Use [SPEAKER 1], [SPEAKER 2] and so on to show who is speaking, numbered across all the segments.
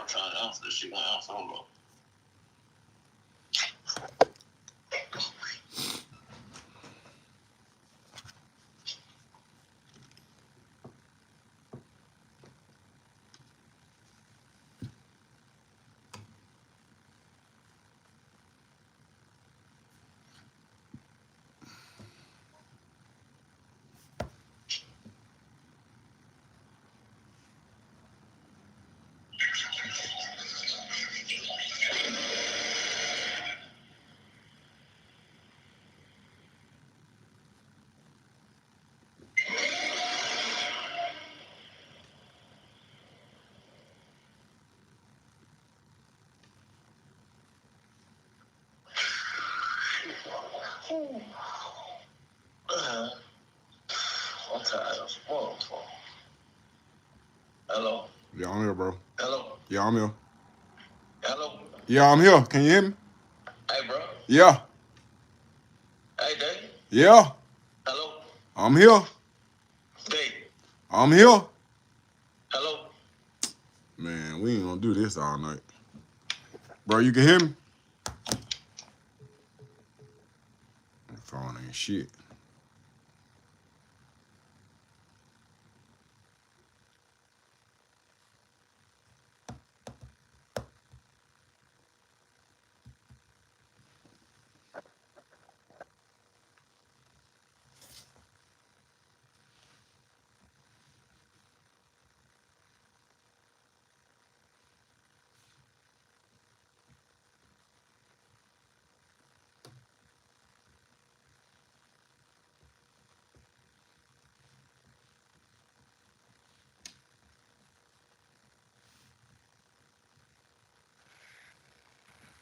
[SPEAKER 1] trying to answer this shit. Won't answer. Hold on. I'm tired of spoiling for. Hello.
[SPEAKER 2] Yeah, I'm here, bro.
[SPEAKER 1] Hello.
[SPEAKER 2] Yeah, I'm here.
[SPEAKER 1] Hello.
[SPEAKER 2] Yeah, I'm here. Can you hear me?
[SPEAKER 1] Hey, bro.
[SPEAKER 2] Yeah.
[SPEAKER 1] Hey, Dave.
[SPEAKER 2] Yeah.
[SPEAKER 1] Hello.
[SPEAKER 2] I'm here.
[SPEAKER 1] Dave.
[SPEAKER 2] I'm here.
[SPEAKER 1] Hello.
[SPEAKER 2] Man, we ain't gonna do this all night. Bro, you can hear me? My phone ain't shit.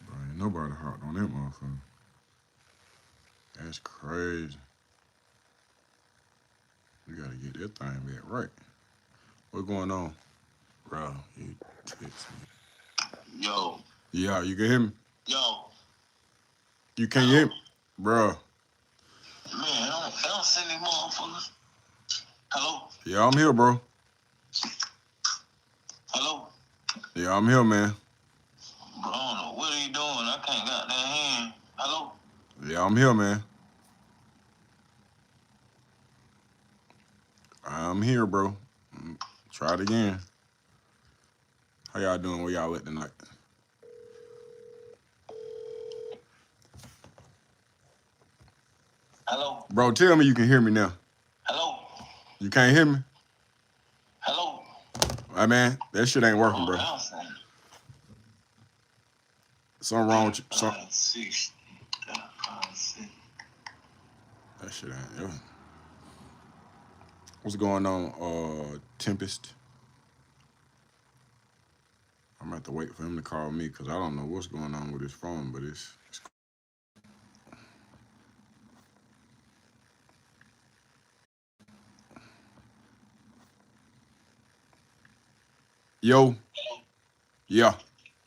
[SPEAKER 2] Bro, ain't nobody hopped on that motherfucker. That's crazy. We gotta get that thing back right. What's going on? Bro, you text me.
[SPEAKER 1] Yo.
[SPEAKER 2] Yeah, you can hear me?
[SPEAKER 1] Yo.
[SPEAKER 2] You can't hear me? Bro.
[SPEAKER 1] Man, I don't send these motherfuckers. Hello.
[SPEAKER 2] Yeah, I'm here, bro.
[SPEAKER 1] Hello.
[SPEAKER 2] Yeah, I'm here, man.
[SPEAKER 1] Bro, I don't know what are you doing? I can't got that hand. Hello.
[SPEAKER 2] Yeah, I'm here, man. I'm here, bro. Try it again. How y'all doing? Where y'all at tonight?
[SPEAKER 1] Hello.
[SPEAKER 2] Bro, tell me you can hear me now.
[SPEAKER 1] Hello.
[SPEAKER 2] You can't hear me?
[SPEAKER 1] Hello.
[SPEAKER 2] Hey, man, that shit ain't working, bro. Something wrong with you. That shit ain't. Yeah. What's going on, Tempest? I'm gonna have to wait for him to call me because I don't know what's going on with his phone, but it's Yo. Yeah.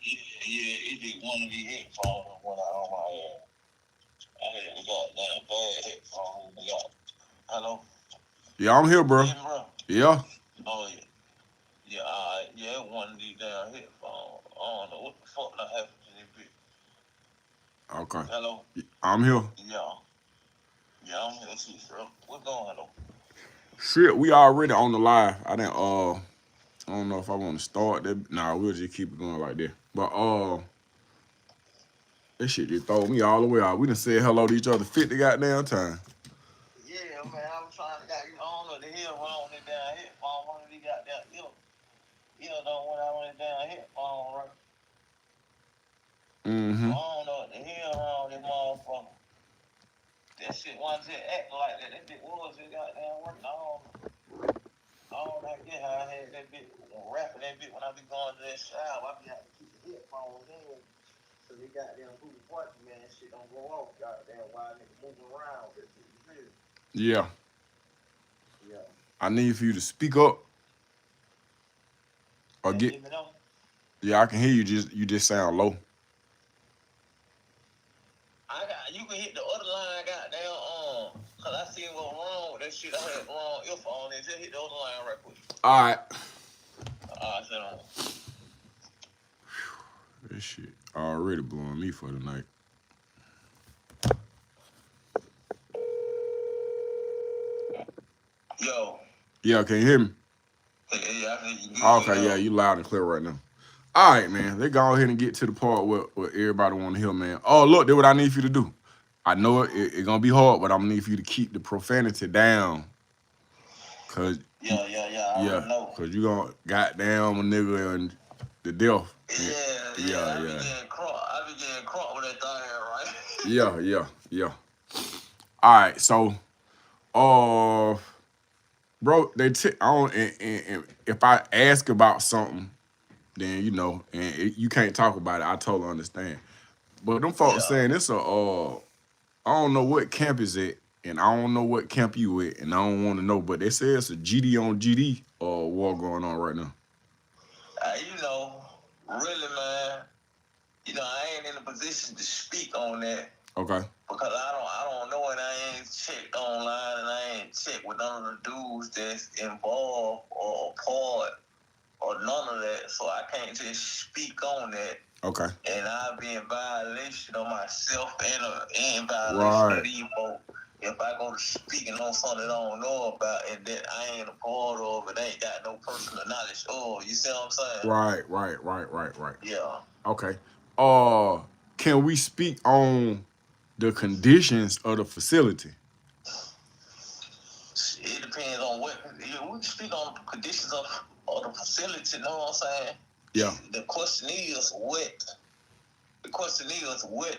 [SPEAKER 1] Yeah, it did one of these headphones when I on my head. I had a goddamn bad headphones. Hello?
[SPEAKER 2] Yeah, I'm here, bro. Yeah.
[SPEAKER 1] Oh, yeah. Yeah, yeah, one of these damn headphones. I don't know what the fuck that happened to this bitch.
[SPEAKER 2] Okay.
[SPEAKER 1] Hello?
[SPEAKER 2] I'm here.
[SPEAKER 1] Yeah. Yeah, I'm here too, bro. What's going on?
[SPEAKER 2] Shit, we already on the live. I don't know if I want to start that. Nah, we'll just keep it going like that. But that shit just throw me all the way out. We done said hello to each other 50 goddamn time.
[SPEAKER 1] Yeah, man, I'm trying to, I don't know what the hell wrong with that damn headphone. One of these goddamn ear don't went out on that damn headphone, right?
[SPEAKER 2] Mm-hmm.
[SPEAKER 1] I don't know what the hell wrong with this motherfucker. That shit wasn't just acting like that. That bitch was just goddamn working. I don't know how I had that bitch rapping that bitch when I be going to that shower. I be having to keep the headphones in. So they goddamn who watching, man, that shit don't go off. Goddamn wild nigga moving around with it. You feel?
[SPEAKER 2] Yeah.
[SPEAKER 1] Yeah.
[SPEAKER 2] I need for you to speak up. Or
[SPEAKER 1] Can
[SPEAKER 2] get.
[SPEAKER 1] you hear me now?
[SPEAKER 2] Yeah, I can hear you. You just sound low.
[SPEAKER 1] You can hit the other line, goddamn, cause I seen what wrong with that shit. I had wrong earphone and just hit the other line right quick.
[SPEAKER 2] All right.
[SPEAKER 1] Sit on.
[SPEAKER 2] This shit already blowing me for the night.
[SPEAKER 1] Yo.
[SPEAKER 2] Yeah, can you hear me?
[SPEAKER 1] Yeah, I think you good
[SPEAKER 2] Okay, yeah,
[SPEAKER 1] now.
[SPEAKER 2] you loud and clear right now. All right, man. Let's go ahead and get to the part where everybody want to hear, man. Oh, look, that's what I need for you to do. I know it's gonna be hard, but I'm gonna need for you to keep the profanity down. Cause
[SPEAKER 1] I
[SPEAKER 2] yeah,
[SPEAKER 1] already know.
[SPEAKER 2] cause you gonna goddamn a nigga and the death.
[SPEAKER 1] Yeah.
[SPEAKER 2] Yeah,
[SPEAKER 1] I be
[SPEAKER 2] yeah.
[SPEAKER 1] getting crunk. I be getting crunk with that thing, right?
[SPEAKER 2] Yeah. All right, so uh bro, I don't and if I ask about something, then you know, and you can't talk about it, I totally understand. But them folks
[SPEAKER 1] Yeah.
[SPEAKER 2] saying it's I don't know what camp is it, and I don't know what camp you at, and I don't want to know, but they say it's a GD on GD war going on right now.
[SPEAKER 1] You know, really, man. You know, I ain't in a position to speak on that
[SPEAKER 2] Okay.
[SPEAKER 1] because I don't know, and I ain't checked online, and I ain't checked with none of the dudes that's involved or part or none of that, so I can't just speak on that.
[SPEAKER 2] Okay.
[SPEAKER 1] And I'll be in violation of myself and in violation
[SPEAKER 2] Right.
[SPEAKER 1] of these folks if I go to speaking on something that I don't know about and that I ain't a part of and ain't got no personal knowledge of. You see what I'm saying?
[SPEAKER 2] Right.
[SPEAKER 1] Yeah.
[SPEAKER 2] Okay. Can we speak on the conditions of the facility?
[SPEAKER 1] It depends on what. Yeah, we can speak on the conditions of the facility. You know what I'm saying?
[SPEAKER 2] Yeah.
[SPEAKER 1] The question is what. The question is what.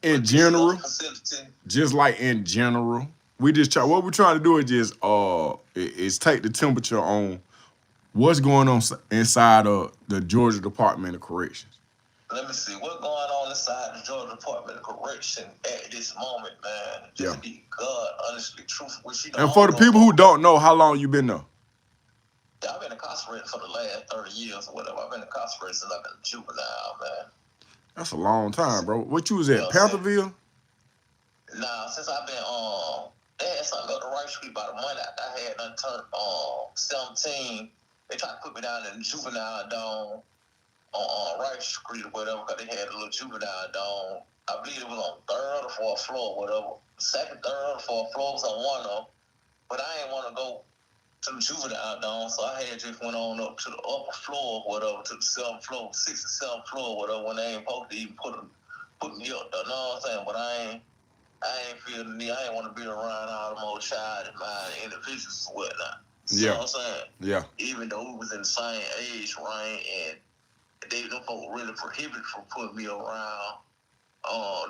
[SPEAKER 2] In
[SPEAKER 1] Conditions of
[SPEAKER 2] general,
[SPEAKER 1] the facility.
[SPEAKER 2] just like in general, we just try. What we're trying to do is just is take the temperature on what's going on inside of the Georgia Department of Corrections.
[SPEAKER 1] Let me see what's going on inside the Georgia Department of Correction at this moment, man. Just to be God, honestly, truthful with you.
[SPEAKER 2] And for the people who don't know, how long you been there?
[SPEAKER 1] I've been incarcerated for the last 30 years or whatever. I've been incarcerated since I've been a juvenile, man.
[SPEAKER 2] That's a long time, bro. What you was at,
[SPEAKER 1] Yeah,
[SPEAKER 2] Pantherville?
[SPEAKER 1] Since I've been they had something up the right street about a month after I had done turned 17. They tried to put me down in the juvenile dome on Rice Street or whatever, because they had a little juvenile dome. I believe it was on third or fourth floor or whatever. Second, third, or fourth floor was on one of them. But I didn't want to go to the juvenile dome, so I had just went on up to the upper floor or whatever, to the 7th floor, 6th or 7th floor or whatever, when they ain't supposed to even put me up there. You know what I'm saying? But I ain't feel the need. I ain't want to be around all the more child and mind individuals and whatnot. You know what I'm saying?
[SPEAKER 2] Yeah.
[SPEAKER 1] Even though we was in the same age range, and them folks really prohibited from putting me around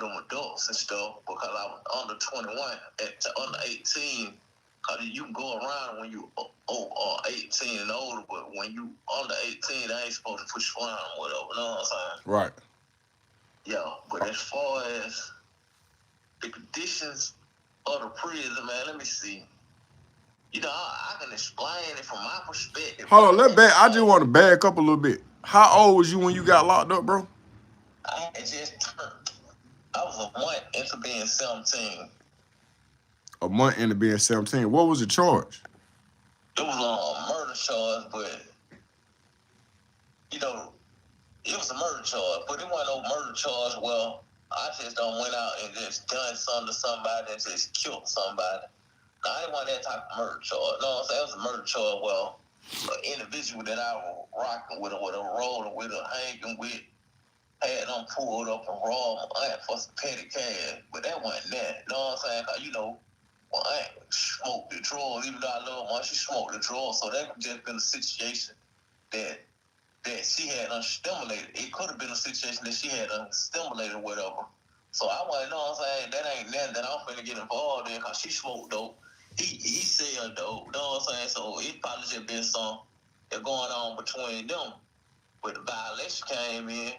[SPEAKER 1] them adults and stuff, because I was under 21 under 18. Cause you can go around when you 18 and older, but when you under 18, they ain't supposed to push you around or whatever. You know what I'm saying?
[SPEAKER 2] Right.
[SPEAKER 1] Yeah, but as far as the conditions of the prison, man, let me see. You know, I can explain it from my perspective.
[SPEAKER 2] Hold on, I just want to back up a little bit. How old was you when you got locked up, bro?
[SPEAKER 1] I was a month into being 17.
[SPEAKER 2] A month into being 17. What was the charge?
[SPEAKER 1] It was a murder charge, but you know, it was a murder charge, but it wasn't no murder charge. Well, I just don't went out and just done something to somebody and just killed somebody. Now, I didn't want that type of murder charge. No, I'm saying it was a murder charge. Well, an individual that I was rocking with or rolling with or hanging with had them pulled up and robbed my aunt for some petty cash, but that wasn't that. You know what I'm saying? Cause you know, my aunt smoked the drugs. Even though I love her, she smoked the drugs. So that could just been a situation that she had unstimulated. It could have been a situation that she had unstimulated or whatever. So I want to know what I'm saying. That ain't nothing that I'm finna get involved in, because she smoked dope. He sell dope. You know what I'm saying? So it probably just been something that going on between them. But the violation came in,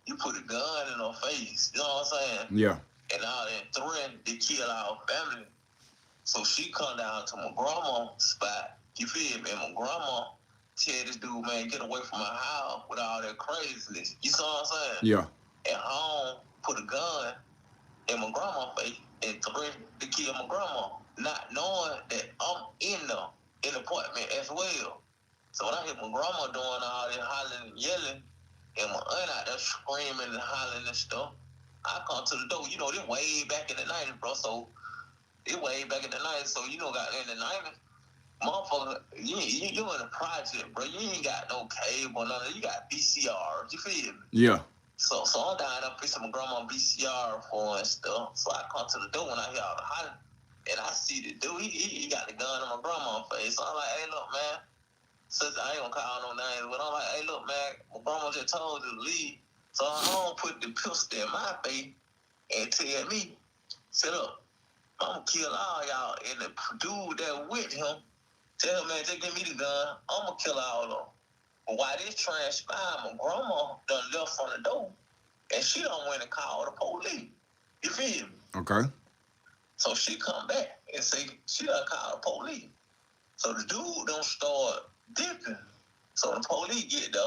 [SPEAKER 1] you put a gun in her face. You know what I'm saying?
[SPEAKER 2] Yeah.
[SPEAKER 1] And all that threatened to kill our family. So she come down to my grandma's spot. You feel me? And my grandma tell this dude, man, get away from my house with all that craziness. You see what I'm saying?
[SPEAKER 2] Yeah.
[SPEAKER 1] At home, put a gun in my grandma's face and threatened to kill my grandma, not knowing that I'm in the apartment as well. So when I hear my grandma doing all that hollering and yelling, and my aunt out there screaming and hollering and stuff. I come to the door, this way back in the 90s, bro. So it way back in the 90s. So got in the 90s, motherfucker, you in a project, bro. You ain't got no cable, none. You got VCRs. You feel me?
[SPEAKER 2] Yeah.
[SPEAKER 1] So I'm down there fixing my grandma VCR for and stuff. So I come to the door when I hear all the hollering, and I see the dude. He got the gun in my grandma's face. So I'm like, hey, look, man. Since I ain't gonna call no names, but I'm like, hey, look, man, my grandma just told you to leave. So I don't put the pistol in my face and tell me, sit up, I'm gonna kill all y'all. And the dude that with him, tell him, man, just give me the gun, I'm gonna kill all of them. But while this transpired, my grandma done left from the door, and she done went and called the police. You feel me?
[SPEAKER 2] Okay.
[SPEAKER 1] So she come back and say she done called the police. So the dude don't start dipping. So the police get there.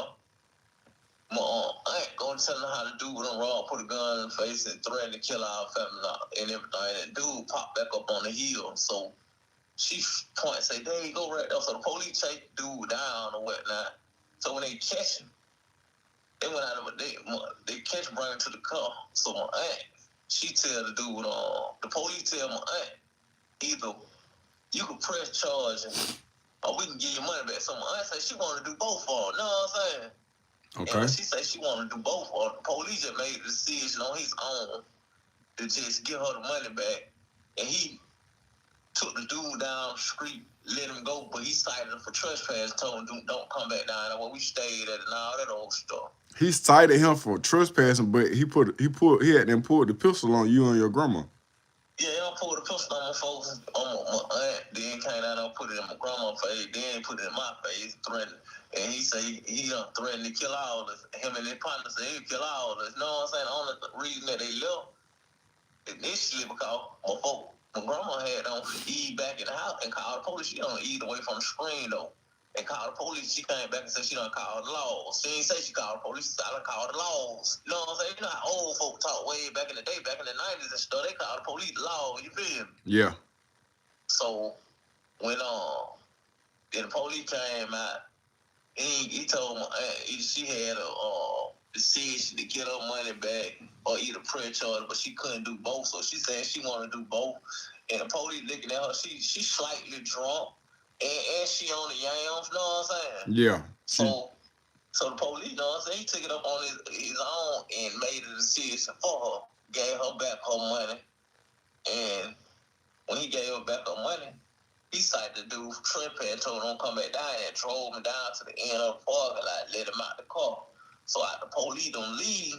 [SPEAKER 1] My aunt gonna tell them how to do what I'm wrong, put a gun in the face and threaten to kill our family and everything. And dude popped back up on the hill. So she point say, there you go right there. So the police chase the dude down or whatnot. So when they catch him, they went out of they catch him, bring him to the car. So my aunt, she tell the dude, the police tell my aunt, either you can press charges or we can give you money back. So my aunt say she want to do both of them. Know what I'm saying?
[SPEAKER 2] Okay.
[SPEAKER 1] And when she say she want to do both of them, the police just made the decision on his own to just give her the money back. And he took the dude down the street, let him go, but he cited him for trespass, told him don't come back down there where we stayed at and all that old stuff.
[SPEAKER 2] He cited him for trespassing, but he had them pulled the pistol on you and your grandma.
[SPEAKER 1] Yeah, I pulled the pistol on my folks, on my aunt, then came down and put it in my grandma's face, then put it in my face, threatened. And he said he threatened to kill all of us. Him and his partner said he'd kill all of us. You know what I'm saying? The only reason that they left initially because my grandma had on eat back in the house and called the police. She don't eat away from the screen though. And called the police. She came back and said she done called the laws. She didn't say she called the police. She said I done called the laws. You know what I'm saying? You know how old folk talk way back in the day, back in the 90s and stuff. They called the police the law. You feel me?
[SPEAKER 2] Yeah.
[SPEAKER 1] So when then the police came out, he told my aunt she had a decision to get her money back or either press charge, but she couldn't do both. So she said she wanted to do both. And the police looking at her, she slightly drunk. And she on the yams, know what I'm saying?
[SPEAKER 2] Yeah.
[SPEAKER 1] So the police, know what I'm saying? He took it up on his own and made a decision for her, gave her back her money. And when he gave her back her money, he cited the dude for trespass, told him don't come back down, and drove him down to the end of the parking lot, let him out the car. So after the police don't leave,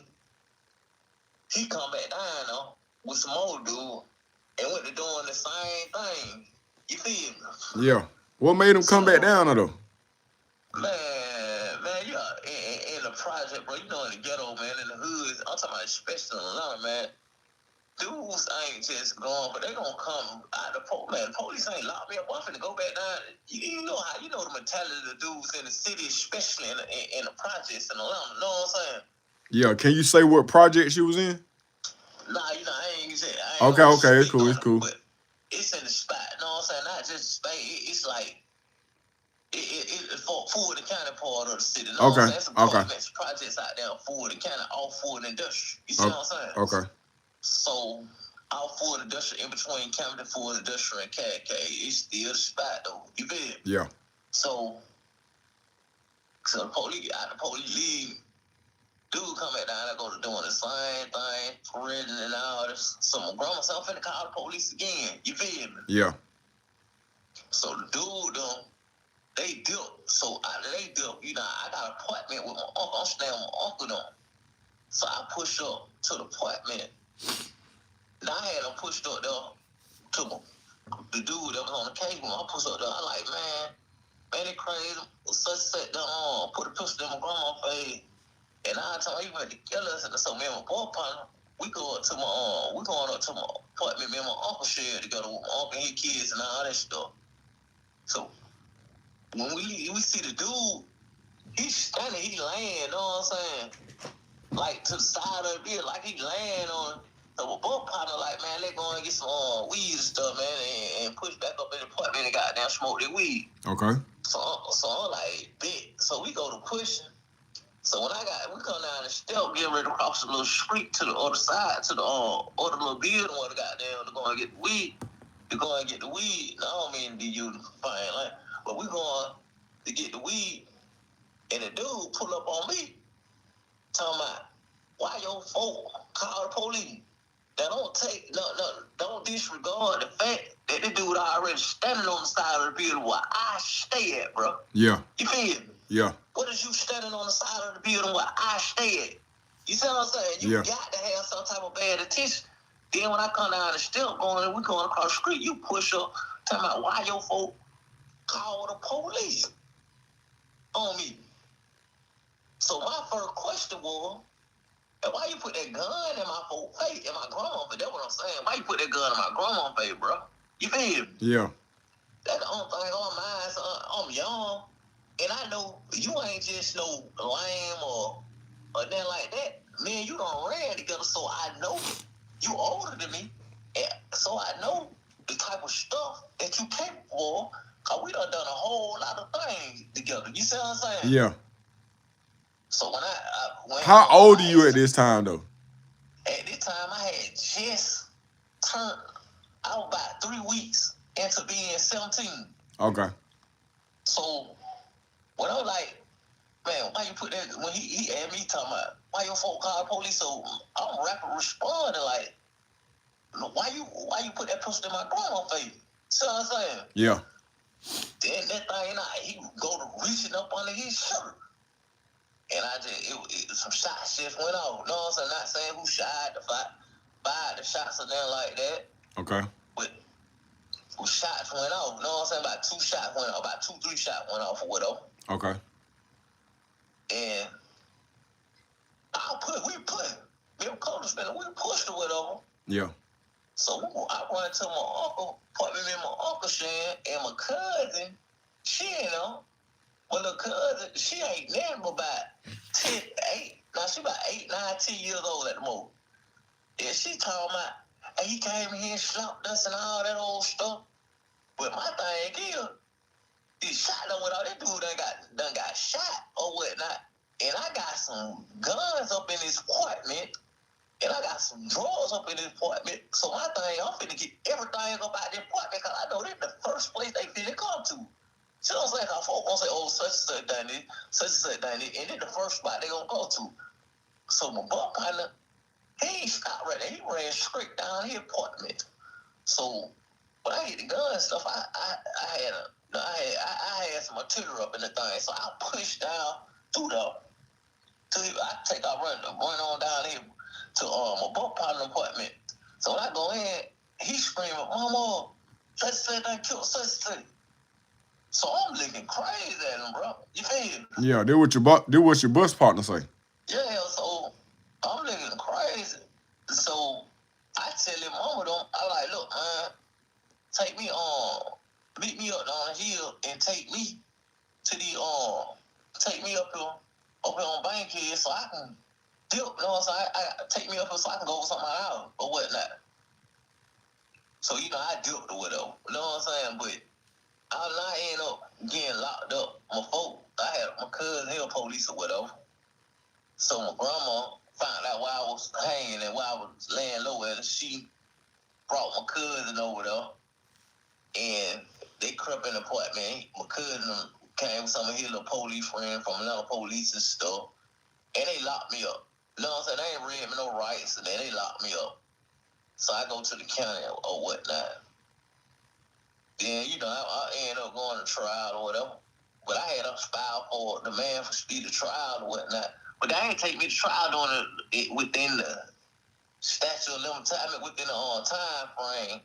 [SPEAKER 1] he come back down now with some old dude and went to doing the same thing. You feel me?
[SPEAKER 2] Yeah. What made him come back down though?
[SPEAKER 1] Man, you are in the project, bro. You know, in the ghetto, man, in the hoods. I'm talking about especially in Atlanta, man. Dudes ain't just going, but they gonna come out the man. The police ain't locked me up. I'm finna go back down. You know the mentality of the dudes in the city, especially in the projects in Atlanta. Know what I'm saying?
[SPEAKER 2] Yeah. Can you say what project she was in?
[SPEAKER 1] Nah, I ain't say.
[SPEAKER 2] Okay. It's cool.
[SPEAKER 1] But it's in the spot. Know what I'm saying? Not just spot. It's like it's for Fulton County part of the city. Know what I'm saying? It's apartments, projects out there in Fulton County, all Fulton Industrial. You see what I'm saying?
[SPEAKER 2] Okay.
[SPEAKER 1] So out Fulton Industrial, in between Camden, Fulton Industrial, and KK, it's still the spot though. You feel?
[SPEAKER 2] Yeah.
[SPEAKER 1] So the police leave. Dude come back down there, go to doing the same thing, threatening and all this. So my grandma said, I'm finna call the police again. You feel me?
[SPEAKER 2] Yeah.
[SPEAKER 1] So the dude, they dip. So after they dip, I got an appointment with my uncle. I'm staying with my uncle though. So I push up to the appointment. Now I had him pushed up there to the dude that was on the cable. I pushed up there. I'm like, man, it crazy. Such down, put a pistol in my grandma's face. And I told him, you had to kill us. And so me and my boy partner, we going up to my appointment. Me and my uncle shared together with my uncle and his kids and all that stuff. So when we see the dude, he's standing, he laying, know what I'm saying? Like to the side of it, like he laying on. So my boy partner like, man, let's go and get some weed and stuff, man, and push back up in the apartment and goddamn smoke that weed.
[SPEAKER 2] Okay.
[SPEAKER 1] So I'm like, bet. So we go to pushing. So when we come down the step, get ready to cross the little street to the other side, to the other little building where the goddamn to go and get the weed. To go and get the weed. Now, I don't mean to be you fine, like, but we going to get the weed, and the dude pull up on me, talking about why your folk call the police. They don't disregard the fact that the dude already standing on the side of the building where I stay at, bro.
[SPEAKER 2] Yeah.
[SPEAKER 1] You feel me?
[SPEAKER 2] Yeah.
[SPEAKER 1] What is you standing on the side of the building where I stay at? You see what I'm saying? You got to have some type of bad attention. Then when I come down the step we going across the street, you push up, talking about why your folk call the police on me. So my first question was, why you put that gun in my folk face, in my grandma face? That's what I'm saying. Why you put that gun in my grandma face, bro? You feel me?
[SPEAKER 2] Yeah.
[SPEAKER 1] That's the only thing on my mind. So I'm young, and I know you ain't just no lame or nothing like that. Me and you done ran together, so I know you older than me, and so I know the type of stuff that you capable of, because we done a whole lot of things together. You see what I'm saying?
[SPEAKER 2] Yeah.
[SPEAKER 1] So when
[SPEAKER 2] how old are you at this time, though?
[SPEAKER 1] At this time, I had just turned, I was about 3 weeks into being 17.
[SPEAKER 2] Okay.
[SPEAKER 1] So when I was like, man, why you put that? When he had me talking about why your folk call the police, so I'm rapid responding like, why you put that pistol in my grandma face? See what I'm saying?
[SPEAKER 2] Yeah.
[SPEAKER 1] Then that thing, he go to reaching up under his shirt, and I just some shots just went off. You know what I'm saying? Not saying who fired the shots or nothing like that.
[SPEAKER 2] Okay.
[SPEAKER 1] But shots went off. You know what I'm saying? About 2 shots went off. About 2-3 shots went off or whatever.
[SPEAKER 2] Okay.
[SPEAKER 1] And me and Coach we pushed or whatever.
[SPEAKER 2] Yeah.
[SPEAKER 1] So I run to my uncle, put me in my uncle Shan, and my cousin, she ain't know. Well, the cousin, she ain't nothing but about 10, 8. Now she about 8, 9, 10 years old at the most. And she talking about, hey, he came in here and slapped us and all that old stuff. But my thing is, he shot done without that dude done got shot or whatnot. And I got some guns up in his apartment. And I got some drawers up in his apartment. So my thing, I'm finna get everything up out the apartment because I know this the first place they finna come to. See what I'm saying? How folks gonna say, oh, such and such done this, such and such done this, and then the first spot they gonna go to. So my buck partner, he ain't stopped right there. He ran straight down his apartment. So when I hit the gun and stuff, I had some artillery up in the thing. So I pushed down through I take off run on down here to my buck partner apartment. So when I go in, he screaming, Mama, such and such done killed such and such. So I'm looking crazy at him, bro. You feel me?
[SPEAKER 2] Yeah, did what your bus partner say.
[SPEAKER 1] Yeah, so I'm looking crazy. So I tell him, Mama, I like, look, man, take me meet me up down the hill and take me to take me up here on Bankhead so I can dip, you know what I'm saying? I take me up here so I can go over something out or whatnot. So, I dipped or whatever, you know what I'm saying? But I end up getting locked up. I had my cousin, he was police or whatever. So my grandma found out why I was hanging and why I was laying low, and she brought my cousin over there. And they crept in the apartment. My cousin came with some of his little police friend from another police and stuff. And they locked me up. You know what I'm saying? They ain't read me no rights, and then they locked me up. So I go to the county or whatnot. Then, I end up going to trial or whatever. But I had a file for the man for speedy trial or whatnot. But they ain't take me to trial within the statute of limitations, within the time frame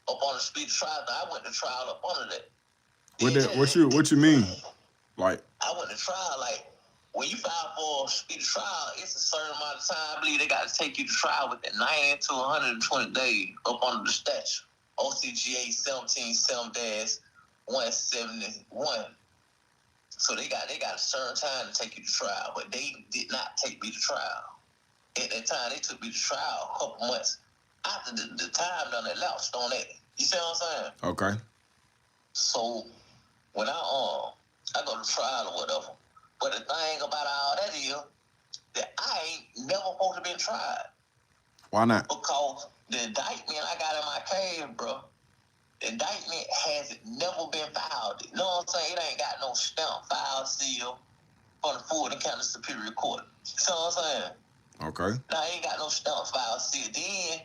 [SPEAKER 1] up on the speedy trial. I went to trial up under that.
[SPEAKER 2] What you mean? Like,
[SPEAKER 1] I went to trial, like, when you file for a speedy trial, it's a certain amount of time. I believe they got to take you to trial within 90 to 120 days up under the statute. OCGA 17-171. So they got a certain time to take you to trial, but they did not take me to trial. At that time, they took me to trial a couple months after the time done elapsed on that. You see what I'm saying?
[SPEAKER 2] Okay.
[SPEAKER 1] So when I go to trial or whatever, But the thing about all that is that I ain't never supposed to been tried.
[SPEAKER 2] Why not?
[SPEAKER 1] Because the indictment I got in my case, bro, the indictment has never been filed. You know what I'm saying? It ain't got no stamp, file, seal from the Fulton County Superior Court. You know what I'm saying?
[SPEAKER 2] Okay.
[SPEAKER 1] Now, it ain't got no stamp, file, seal. Then,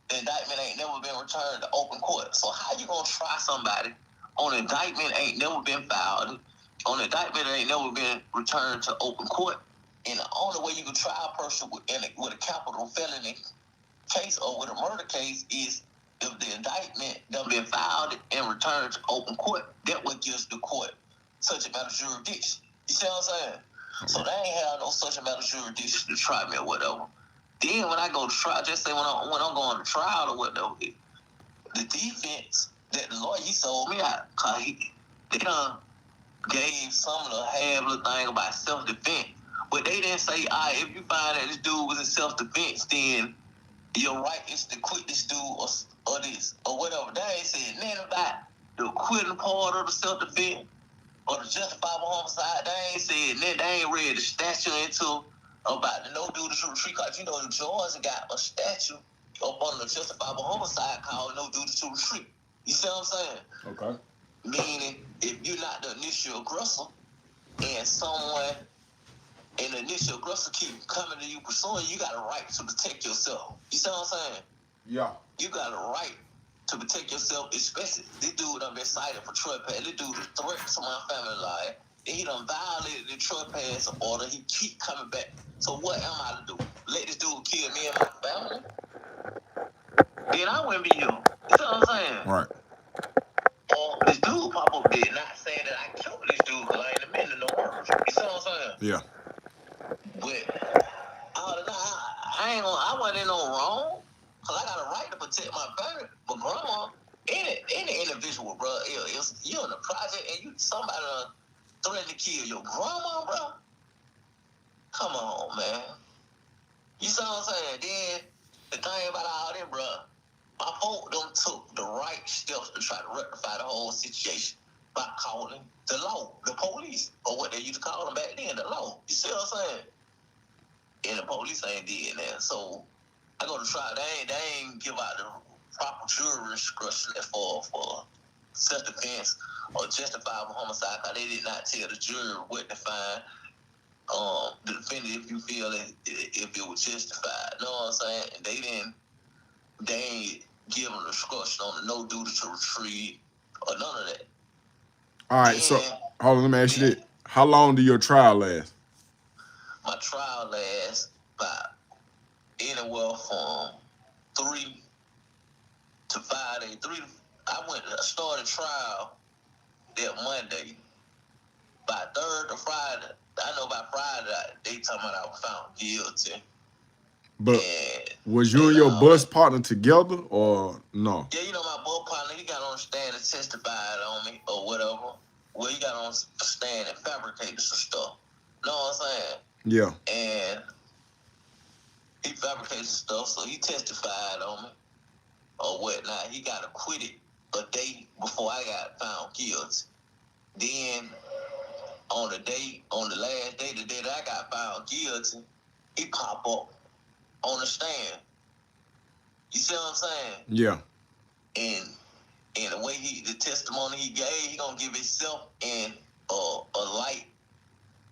[SPEAKER 1] the indictment ain't never been returned to open court. So how you gonna try somebody on an indictment ain't never been filed, on an indictment ain't never been returned to open court? And the only way you can try a person with a capital felony case or with a murder case is if the indictment done been filed and returned to open court. That what gives the court such a matter jurisdiction. You see what I'm saying? Okay. So they ain't have no such a matter jurisdiction to try me or whatever. Then when I go to trial, just say when I'm going to trial or whatever, the defense that the lawyer he sold me out, cause they done gave some of the half of the thing about self-defense, but they didn't say, all right, if you find that this dude was in self-defense, then your right is to quit this dude or this or whatever. They ain't said nothing about the quitting part of the self-defense or the justifiable homicide. They ain't said nothing. They ain't read the statute into about the no duty to retreat. Because you know the Georgia got a statute up on the justifiable homicide called no duty to retreat. You see what I'm saying?
[SPEAKER 2] Okay.
[SPEAKER 1] Meaning, if you're not the initial aggressor and someone and the initial aggressor keep coming to you pursuing, you got a right to protect yourself. You see what I'm saying?
[SPEAKER 2] Yeah.
[SPEAKER 1] You got a right to protect yourself, especially this dude done been cited for trespass. This dude is threat to my family life. And he done violated the trespass order. He keep coming back. So what am I to do? Let this dude kill me and my family? Then I wouldn't be here. You see what I'm saying?
[SPEAKER 2] Right.
[SPEAKER 1] Or this dude pop up did not saying that I killed this dude because I ain't admitting no murder. You see what I'm saying?
[SPEAKER 2] Yeah.
[SPEAKER 1] But I wasn't in no wrong. Cause I got a right to protect my family. But grandma, any individual, bro, if you're in a project and you somebody threatening to kill your grandma, bro, come on, man. You see what I'm saying? Then the thing about all that, bro, my folk them took the right steps to try to rectify the whole situation by calling the law, the police, or what they used to call them back then, the law. You see what I'm saying? And the police ain't did that. So I go to trial. They ain't give out the proper jury instruction for self-defense or justifiable homicide. Cause they did not tell the jury what to find the defendant if you feel that if it was justified. You know what I'm saying? And they ain't give them instruction on the no duty to retreat or none of that.
[SPEAKER 2] All right.
[SPEAKER 1] Then,
[SPEAKER 2] so hold on. Let me ask you this: how long did your trial last?
[SPEAKER 1] My trial lasts about anywhere from 3 to 5 days. I started trial that Monday. By third or Friday, I know by Friday they talking about I was found guilty.
[SPEAKER 2] But was you and your bus partner together or no?
[SPEAKER 1] Yeah, you know my bus partner, he got on the stand and testified on me or whatever. Well, he got on the stand and fabricated some stuff. Know what I'm saying?
[SPEAKER 2] Yeah.
[SPEAKER 1] And he fabricated stuff, so he testified on me or whatnot. He got acquitted a day before I got found guilty. Then on the last day, the day that I got found guilty, he pop up on the stand. You see what I'm saying?
[SPEAKER 2] Yeah.
[SPEAKER 1] And the way the testimony he gave, he gonna give himself in a light,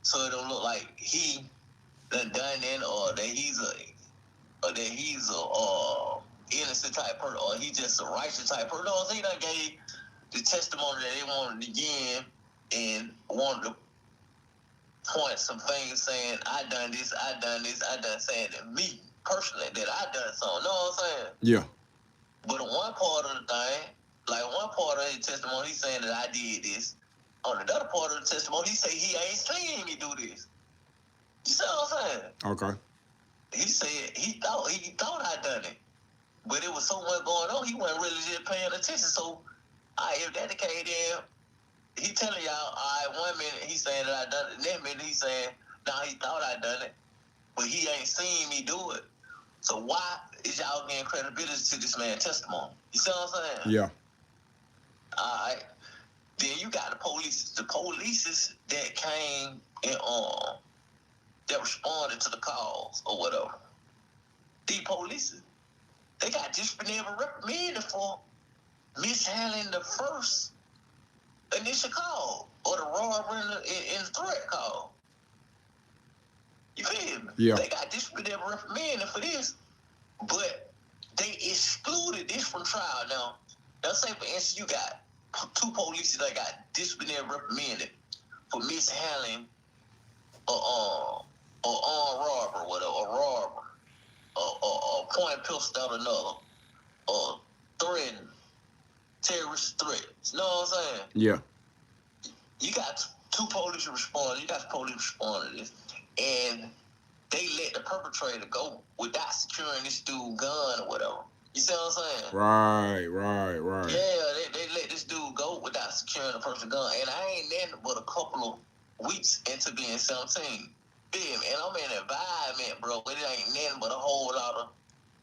[SPEAKER 1] so it don't look like he done it or that he's a innocent type person or he just a righteous type person. No, he done gave the testimony that they wanted to give and wanted to point some things saying I done this, I done saying to me personally that I done something. Know what I'm saying?
[SPEAKER 2] Yeah.
[SPEAKER 1] But on one part of the thing, like one part of his testimony, he's saying that I did this. On another part of the testimony, he say he ain't seen me do this. You see what I'm saying?
[SPEAKER 2] Okay.
[SPEAKER 1] He said he thought I done it, but it was so much going on, he wasn't really just paying attention. So if that the case, then he telling y'all, all right, 1 minute he saying that I done it, next minute he saying, nah, he thought I done it, but he ain't seen me do it. So why is y'all getting credibility to this man's testimony? You see what I'm saying?
[SPEAKER 2] Yeah.
[SPEAKER 1] All right. Then you got the police that came and that responded to the calls or whatever. The police, they got disciplinary reprimanded for mishandling the first initial call or the robbery and the threat call. You feel me?
[SPEAKER 2] Yeah.
[SPEAKER 1] They got disciplinary reprimanded for this, but they excluded this from trial. Now, let's say for instance you got 2 police that got disciplinary reprimanded for mishandling a armed robber, whatever, a robber, or point pistol at another, or threatening, terrorist threats. You know what I'm saying?
[SPEAKER 2] Yeah.
[SPEAKER 1] You got 2 police respond. You got police respond to this, and they let the perpetrator go without securing this dude gun or whatever. You see what I'm saying?
[SPEAKER 2] Right.
[SPEAKER 1] Yeah, they let this dude go without securing the person's gun, and I ain't nothing but a couple of weeks into being 17. And I'm in an environment, bro, where it ain't nothing but a whole lot of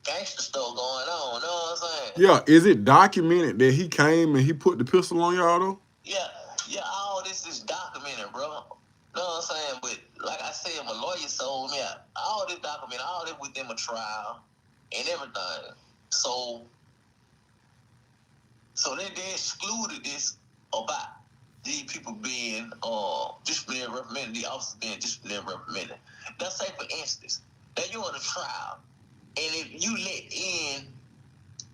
[SPEAKER 1] gangster stuff going on. You know what I'm saying?
[SPEAKER 2] Yeah. Is it documented that he came and he put the pistol on y'all though?
[SPEAKER 1] Yeah, all this is documented, bro. You know what I'm saying? But like I said, my lawyer told me all this documented, all this within my trial and everything. So they excluded this about these people being disciplinary reprimanded, the officers being disciplinary reprimanded. Let's say for instance, that you're on a trial, and if you let in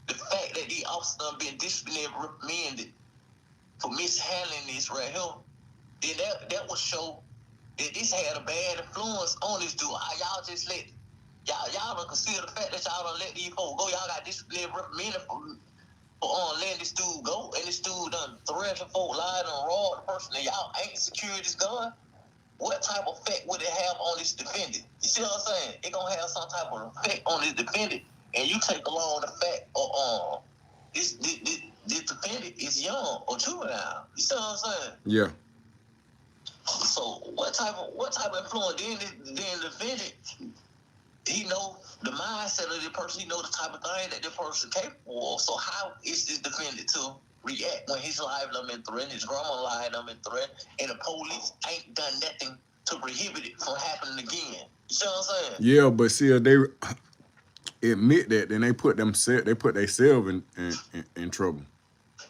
[SPEAKER 1] the fact that the officers have been disciplinary reprimanded for mishandling this right here, then that would show that this had a bad influence on this dude. Y'all just let y'all don't consider the fact that y'all don't let these folks go. Y'all got disciplinary reprimanded for letting this dude go, and this dude done threatened folk, lied and robbed the person, and y'all ain't secured this gun. What type of effect would it have on this defendant? You see what I'm saying? It gonna have some type of effect on this defendant, and you take along the fact of this defendant is young or juvenile. You see what I'm saying?
[SPEAKER 2] Yeah.
[SPEAKER 1] So what type of influence? Then the defendant, he know the mindset of the person. He know the type of thing that the person capable of. So how is this defendant to react when his life done been threatened, his grandma life done been threatened, and the police ain't done nothing to prohibit it from happening again? You see what I'm saying?
[SPEAKER 2] Yeah, but see, if they admit that, then they put themselves in trouble.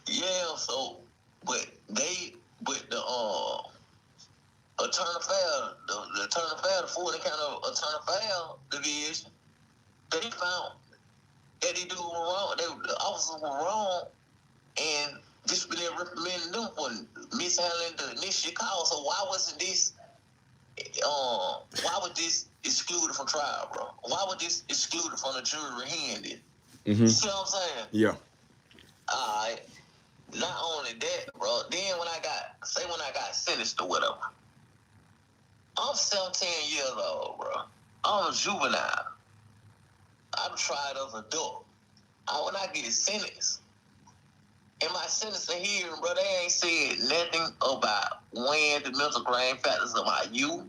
[SPEAKER 1] Yeah. So, but the attorney fair, the attorney fair, the Fulton County attorney fair division, they found that they do wrong. The officers were wrong, and disciplinary reprimanding them for mishandling the initial call. So why wasn't this? Why was this excluded from trial, bro? Why was this excluded from the jury hearing?
[SPEAKER 2] Mm-hmm.
[SPEAKER 1] You see what I'm saying?
[SPEAKER 2] Yeah.
[SPEAKER 1] All right. Not only that, bro. Then when I got sentenced or whatever, I'm 17 years old, bro. I'm a juvenile. I'm tried as an adult. When I get sentenced, in my sentencing hearing, bro, they ain't said nothing about when the mental brain factors of my youth.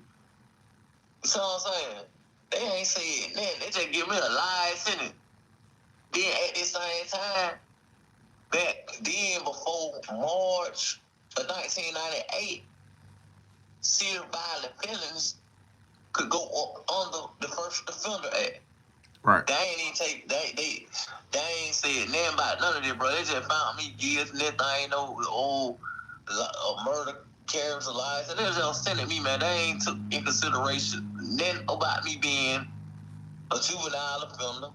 [SPEAKER 1] You see what I'm saying? They ain't said nothing. They just give me a live sentence. Then at the same time, back then before March of 1998, serious violent felons could go up under the First Offender Act.
[SPEAKER 2] Right.
[SPEAKER 1] They ain't even they ain't said nothing about none of this, bro. They just found me guilty, nothing, murder, carries of lies, and they just sending me, man. They ain't took in consideration nothing about me being a juvenile offender.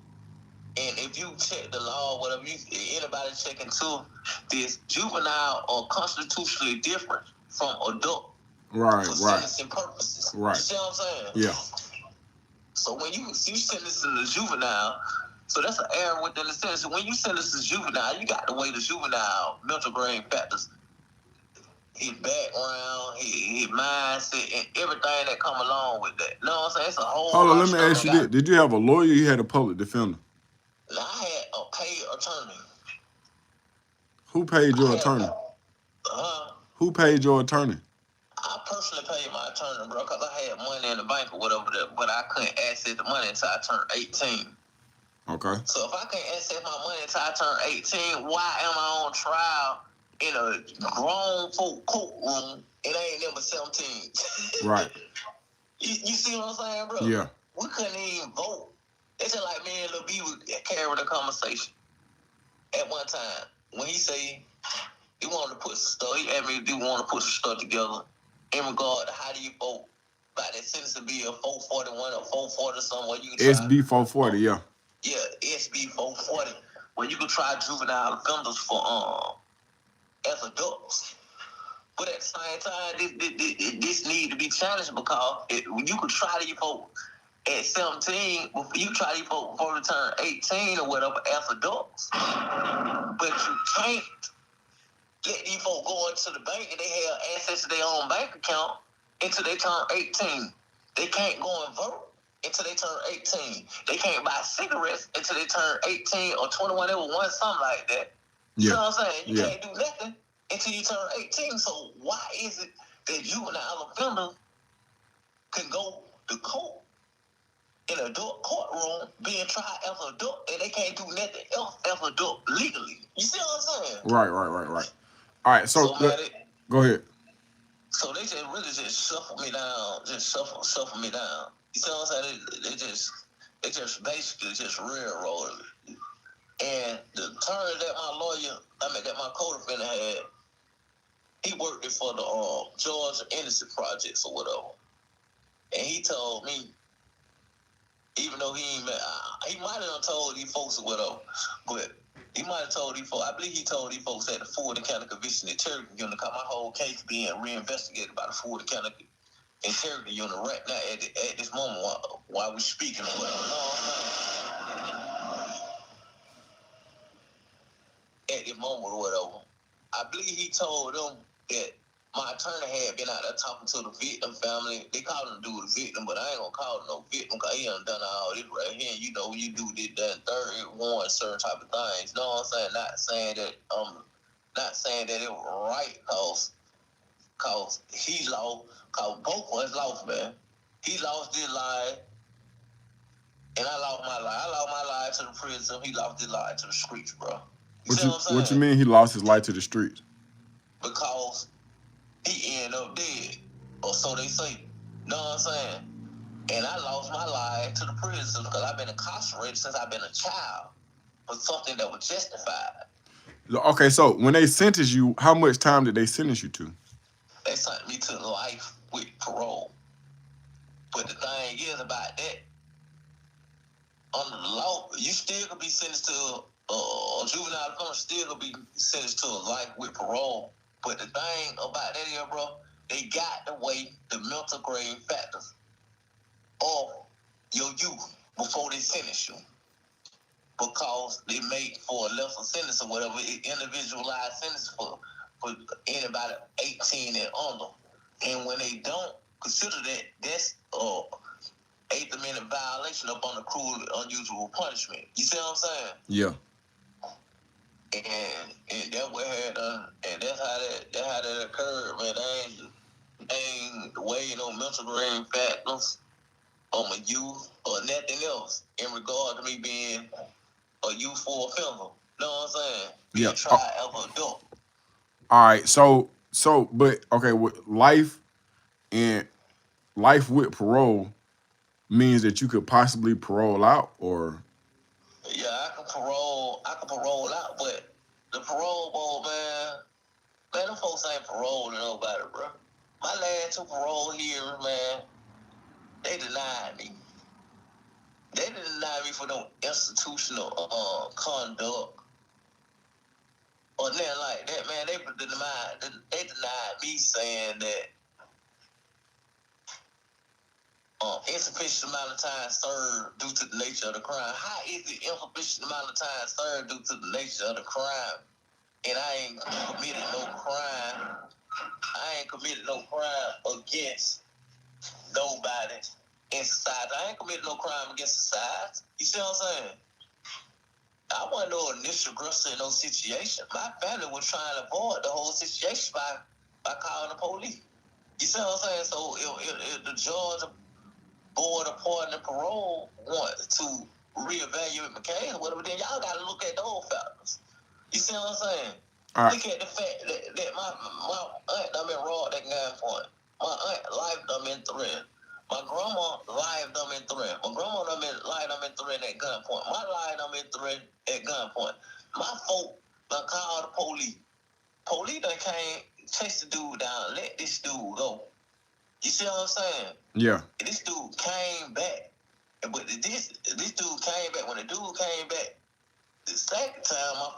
[SPEAKER 1] And if you check the law, whatever anybody check into this, juvenile are constitutionally different from adult for sentencing purposes.
[SPEAKER 2] Right.
[SPEAKER 1] You see what I'm saying?
[SPEAKER 2] Yeah.
[SPEAKER 1] So when you sentence a juvenile, so that's an error within the sentence. So when you sentence a juvenile, you got to weigh the juvenile mental brain factors, his background, his mindset, and everything that come along with that. You know what I'm saying? It's a whole
[SPEAKER 2] Hold on,
[SPEAKER 1] lot
[SPEAKER 2] let me
[SPEAKER 1] of
[SPEAKER 2] ask you this. Did you have a lawyer or you had a public defender?
[SPEAKER 1] I had a paid attorney.
[SPEAKER 2] Who paid your attorney? Who paid your attorney?
[SPEAKER 1] I personally paid my attorney, bro, because I had money in the bank or whatever, but I couldn't access the money until I turned 18.
[SPEAKER 2] Okay.
[SPEAKER 1] So if I can't access my money until I turn 18, why am I on trial in a grown folk courtroom and I ain't number 17.
[SPEAKER 2] Right.
[SPEAKER 1] You see what I'm saying, bro?
[SPEAKER 2] Yeah.
[SPEAKER 1] We couldn't even vote. It's just like me and Lil B would carry the conversation at one time. When he say he wanted to put some stuff, he asked me if he wanted to put some stuff together in regard to how do you vote about that sentence to be a 441 or 440 something where you can try
[SPEAKER 2] SB 440, yeah.
[SPEAKER 1] Yeah, SB 440, where you can try juvenile offenders for as adults. But at the same time, this need to be challenged because you could try to vote at 17, you try to vote before you turn 18 or whatever as adults. But you can't let these folks go into the bank and they have access to their own bank account until they turn 18. They can't go and vote until they turn 18. They can't buy cigarettes until they turn 18 or 21. They want something like that. You know what I'm saying? You can't do nothing until you turn 18. So why is it that juvenile offenders can go to court in an adult courtroom being tried as an adult and they can't do nothing else as an adult legally? You see what I'm saying?
[SPEAKER 2] Right. All right, so man, go ahead.
[SPEAKER 1] So they just really just shuffle me down, just shuffle me down. You see what I'm saying? They just basically just railroad me. And the attorney that that my co-defendant had, he worked it for the Georgia Innocent Projects or whatever. And he told me, even though he might have told these folks or whatever, but he might have told these folks, I believe he told these folks at the Fulton County Conviction Integrity Unit, because my whole case being reinvestigated by the Fulton County Integrity Unit right now at this moment while we're speaking or whatever. At this moment or whatever. I believe he told them that my attorney had been out there talking to the victim family. They called him dude the victim, but I ain't gonna call him no victim because he done all this right here. You know, when you do this, that, and third, it warrants certain type of things. You know what I'm saying? Not saying that it was right cause he lost, cause both of us lost, man. He lost his life, and I lost my life. I lost my life to the prison. He lost his life to the streets, bro. You see what I'm saying?
[SPEAKER 2] What you mean he lost his life to the streets?
[SPEAKER 1] Because he ended up dead, or so they say. You know what I'm saying? And I lost my life to the prison because I've been incarcerated since I've been a child for something that was justified.
[SPEAKER 2] Okay, so when they sentenced you, how much time did they sentence you to?
[SPEAKER 1] They sent me to life with parole. But the thing is about that, under the law, you still could be sentenced to juvenile offender, still could be sentenced to life with parole. But the thing about that here, bro, they got to weigh the mental grade factors of your youth before they sentence you. Because they make for a lesser sentence or whatever, individualized sentence for anybody 18 and under. And when they don't consider that, that's Eighth Amendment violation up on the cruel and unusual punishment. You see what I'm saying?
[SPEAKER 2] Yeah.
[SPEAKER 1] And that way and that's how that occurred, man. Ain't weighing no mental brain factors on my youth or nothing else in regard to me being a youthful offender. You know what I'm saying? Being tried as an adult.
[SPEAKER 2] All right, but okay, with life with parole means that you could possibly parole out, or
[SPEAKER 1] yeah, I can parole out, but the parole board, man, them folks ain't paroling nobody, bro. My last two parole hearings, man, they denied me. They didn't deny me for no institutional conduct or nothing like that, man. They denied me saying that insufficient amount of time served due to the nature of the crime. How is it insufficient amount of time served due to the nature of the crime? And I ain't committed no crime. I ain't committed no crime against nobody in society. I ain't committed no crime against society. You see what I'm saying? I wasn't no initial aggressor in no situation. My family was trying to avoid the whole situation by calling the police. You see what I'm saying? So if the Georgia Board of Pardon and Parole want to reevaluate my case or whatever, then y'all got to look at those factors. You see what I'm saying?
[SPEAKER 2] All right.
[SPEAKER 1] Look at the fact that my aunt done been robbed at gunpoint. My aunt life done been threatened. My grandma life done been threatened. My grandma done been life done been threatened at gunpoint. My life done been threatened at gunpoint. My folk done called the police. Police done came, chased the dude down, let this dude go. You see what I'm saying?
[SPEAKER 2] Yeah.
[SPEAKER 1] This dude came back. But this dude came back. When the dude came back, the second time my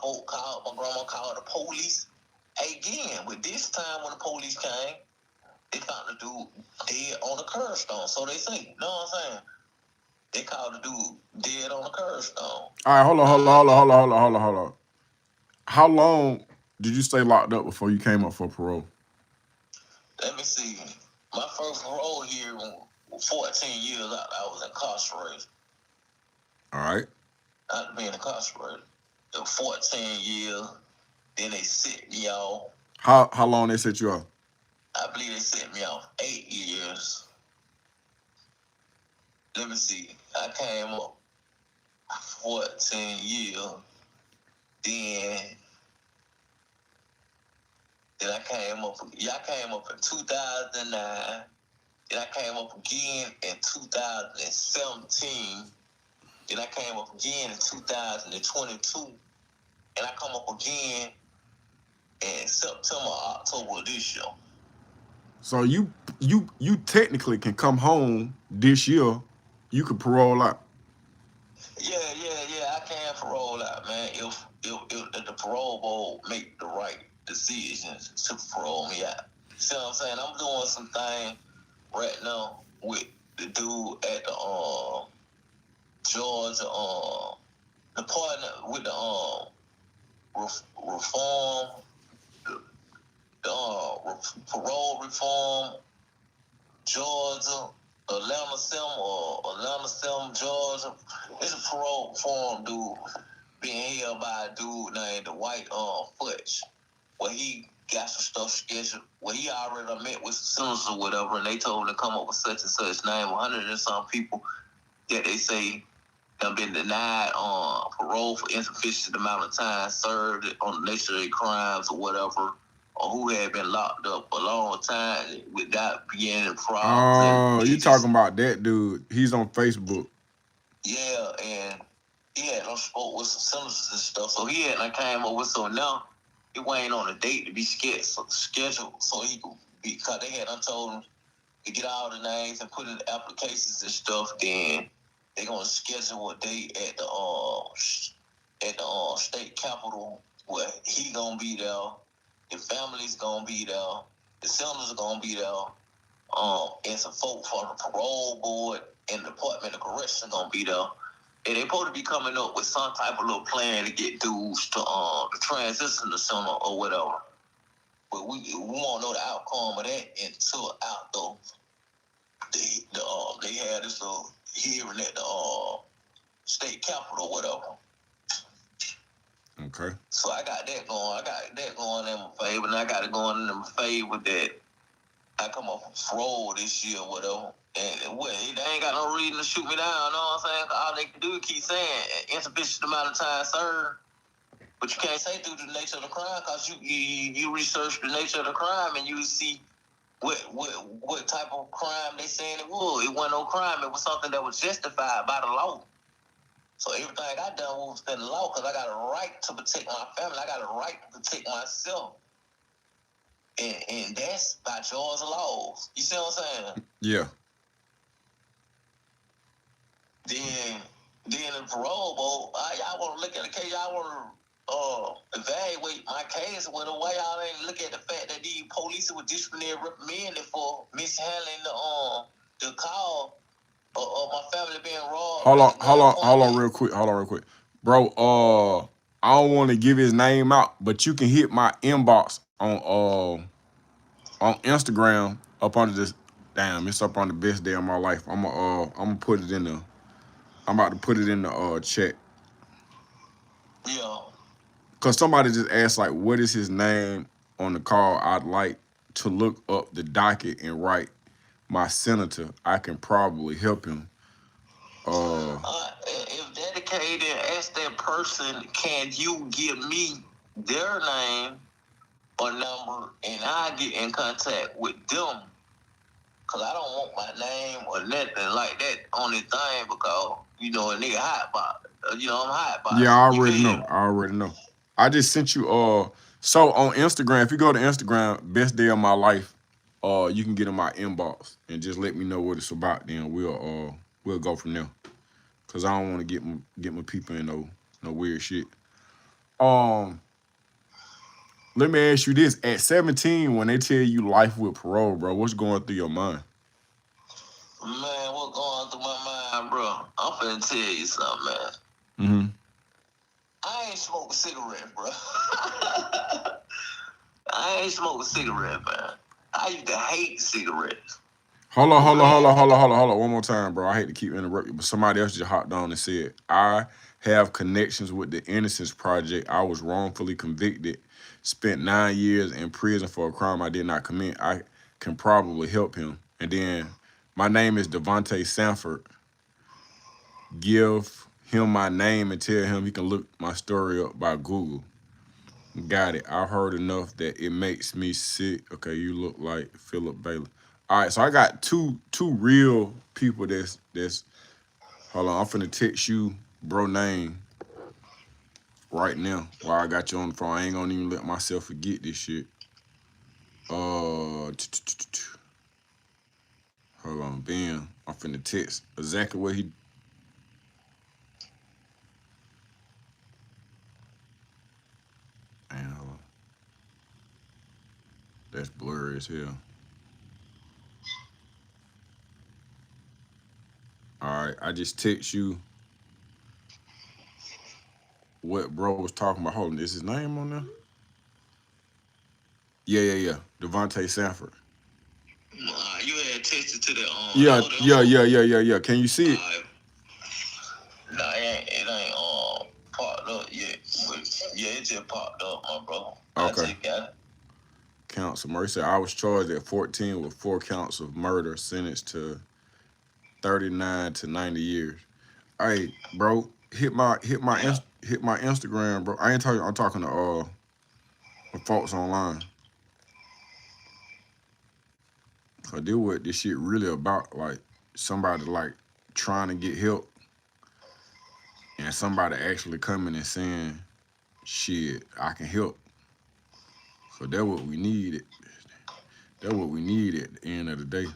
[SPEAKER 1] grandma called the police again. But this time when the police came, they found the dude dead on the curbstone. So they say, you know what I'm saying? They called the dude dead on the curbstone.
[SPEAKER 2] All right, hold on. How long did you stay locked up before you came up for parole?
[SPEAKER 1] Let me see. My first parole here, 14 years I was incarcerated.
[SPEAKER 2] All right.
[SPEAKER 1] After being incarcerated. 14 years. Then they set me off.
[SPEAKER 2] How long they set you off?
[SPEAKER 1] I believe they set me off 8 years. Let me see. I came up 14 years. Then I came up. Yeah, I came up in 2009. Then I came up again in 2017. Then I came up again in 2022. And I come up again in September, October this year.
[SPEAKER 2] So you technically can come home this year. You could parole out.
[SPEAKER 1] Yeah. I can parole out, man. If the parole board make the right decisions to parole me out. See what I'm saying? I'm doing some thing right now with the dude at the Georgia the partner with the reform parole reform Georgia. Atlanta Selma, Georgia. It's a parole reform dude being held by a dude named the White Futch, where he got some stuff scheduled. Where he already met with some senators or whatever, and they told him to come up with such and such name. 100 and some people that they say have been denied parole for insufficient amount of time served on the nature of their crimes or whatever, or who had been locked up a long time without being in problems.
[SPEAKER 2] Oh, you talking about that dude? He's on Facebook.
[SPEAKER 1] Yeah, and he had no spoke with some senators and stuff, so he had came up with so now he waiting on a date to be scheduled so he could because they had told him to get all the names and put in the applications and stuff. Then they gonna schedule a date at the state capitol where he gonna be there, the family's gonna be there, the senators are gonna be there, and some folk from the parole board and the Department of Correction gonna be there. And they supposed to be coming up with some type of little plan to get dudes to transition the center or whatever. But we won't know the outcome of that until after they had this little hearing at the state capitol or whatever.
[SPEAKER 2] Okay.
[SPEAKER 1] So I got that going. In my favor, and I got it going in my favor that I come up with parole this year or whatever. And they ain't got no reason to shoot me down, you know what I'm saying? All they can do is keep saying insufficient amount of time served. But you can't say due to the nature of the crime because you research the nature of the crime and you see what type of crime they saying it was. It wasn't no crime. It was something that was justified by the law. So everything I done was within the law because I got a right to protect my family. I got a right to protect myself. And that's by Georgia laws. You see what I'm saying?
[SPEAKER 2] Yeah.
[SPEAKER 1] Then the parole board, y'all want to look at the case. Y'all want to evaluate my case. Well, the way y'all ain't look at the fact that these police were disciplinary reprimanded for mishandling the call of my family being robbed.
[SPEAKER 2] Hold on, real quick. Bro, I don't want to give his name out, but you can hit my inbox on Instagram up under this. Damn, it's up on the best day of my life. I'm gonna put it in the. I'm about to put it in the chat.
[SPEAKER 1] Yeah.
[SPEAKER 2] Cause somebody just asked like, what is his name on the call? I'd like to look up the docket and write my senator. I can probably help him.
[SPEAKER 1] If dedicated, ask that person, can you give me their name a number, and I get in contact with them. Cause I don't want my name or nothing like that on this thing because, you know, a nigga hot box. You know, I'm hot box.
[SPEAKER 2] Yeah, I already know. I just sent you so on Instagram, if you go to Instagram, best day of my life, you can get in my inbox and just let me know what it's about, then we'll go from there. Cause I don't want to get my people in no weird shit. Um Let me ask you this. At 17, when they tell you life with parole, bro, what's going through your mind?
[SPEAKER 1] Man, what's going through my mind, bro? I'm finna tell you something, man.
[SPEAKER 2] Mm-hmm.
[SPEAKER 1] I ain't smoke a cigarette, bro. I ain't smoke a cigarette, man. I used to hate cigarettes.
[SPEAKER 2] Hold on. One more time, bro. I hate to keep interrupting, but somebody else just hopped on and said, I have connections with the Innocence Project. I was wrongfully convicted, spent 9 years in prison for a crime I did not commit. I can probably help him. And then my name is Devontae Sanford. Give him my name and tell him he can look my story up by Google. Got it. I heard enough that it makes me sick. Okay, you look like Philip Bailey. All right, so I got two real people that's hold on, I'm finna text you bro name right now while I got you on the phone. I ain't gonna even let myself forget this shit. Hold on, bam. I'm finna text exactly what he. Man, hold on. That's blurry as hell. All right, I just text you what bro was talking about. Hold on, is his name on there? Yeah. Devontae Sanford.
[SPEAKER 1] You had texted to the
[SPEAKER 2] Yeah. Can you see it?
[SPEAKER 1] Nah, it ain't popped up yet. But yeah, it just popped up, my brother.
[SPEAKER 2] Okay.
[SPEAKER 1] I just got it.
[SPEAKER 2] Counts of mercy. I was charged at 14 with 4 counts of murder, sentenced to 39 to 90 years. Hey, bro, hit my Instagram, bro. I ain't talking. I'm talking to the folks online. Cause this what this shit really about. Like somebody like trying to get help, and somebody actually coming and saying, "Shit, I can help." So that's what we need. That's what we need at the end of the day.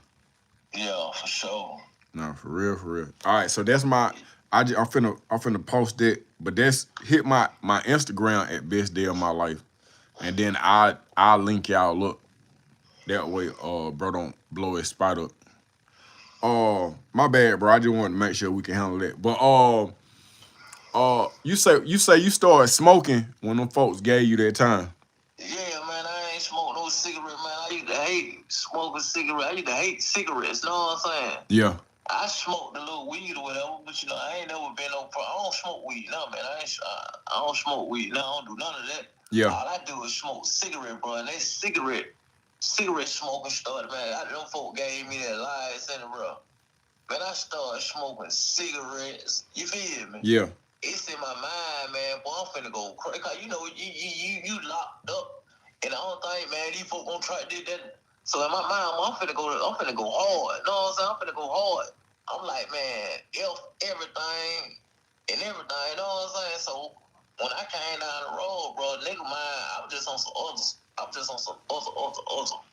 [SPEAKER 1] Yeah, for sure.
[SPEAKER 2] No, for real. All right, so that's my. I'm finna post that, but that's hit my Instagram at best day of my life, and then I'll link y'all up. That way, bro, don't blow his spot up. My bad, bro. I just wanted to make sure we can handle that. But you say you started smoking when them folks gave you that time.
[SPEAKER 1] Yeah, man, I ain't smoked no cigarette, man. I used to hate smoking cigarettes. I used to hate cigarettes, know what I'm saying?
[SPEAKER 2] Yeah.
[SPEAKER 1] I smoked a little weed or whatever, but you know, I ain't never been no pro. I don't smoke weed, no, man. I don't smoke weed, no, I don't do none of that.
[SPEAKER 2] Yeah.
[SPEAKER 1] All I do is smoke cigarette, bro. And that cigarette smoking started, man. Them folk gave me that license, bro. Man, I started smoking cigarettes. You feel me?
[SPEAKER 2] Yeah.
[SPEAKER 1] It's in my mind, man. Boy, I'm finna go crazy. Cause you know, you locked up, and I don't think, man, these folk gonna try to do that. So in my mind, I'm finna go hard. Know what I'm saying? I'm finna go hard. I'm like, man, everything and everything. You know what I'm saying? So when I came down the road, bro, nigga, man, I was just on some other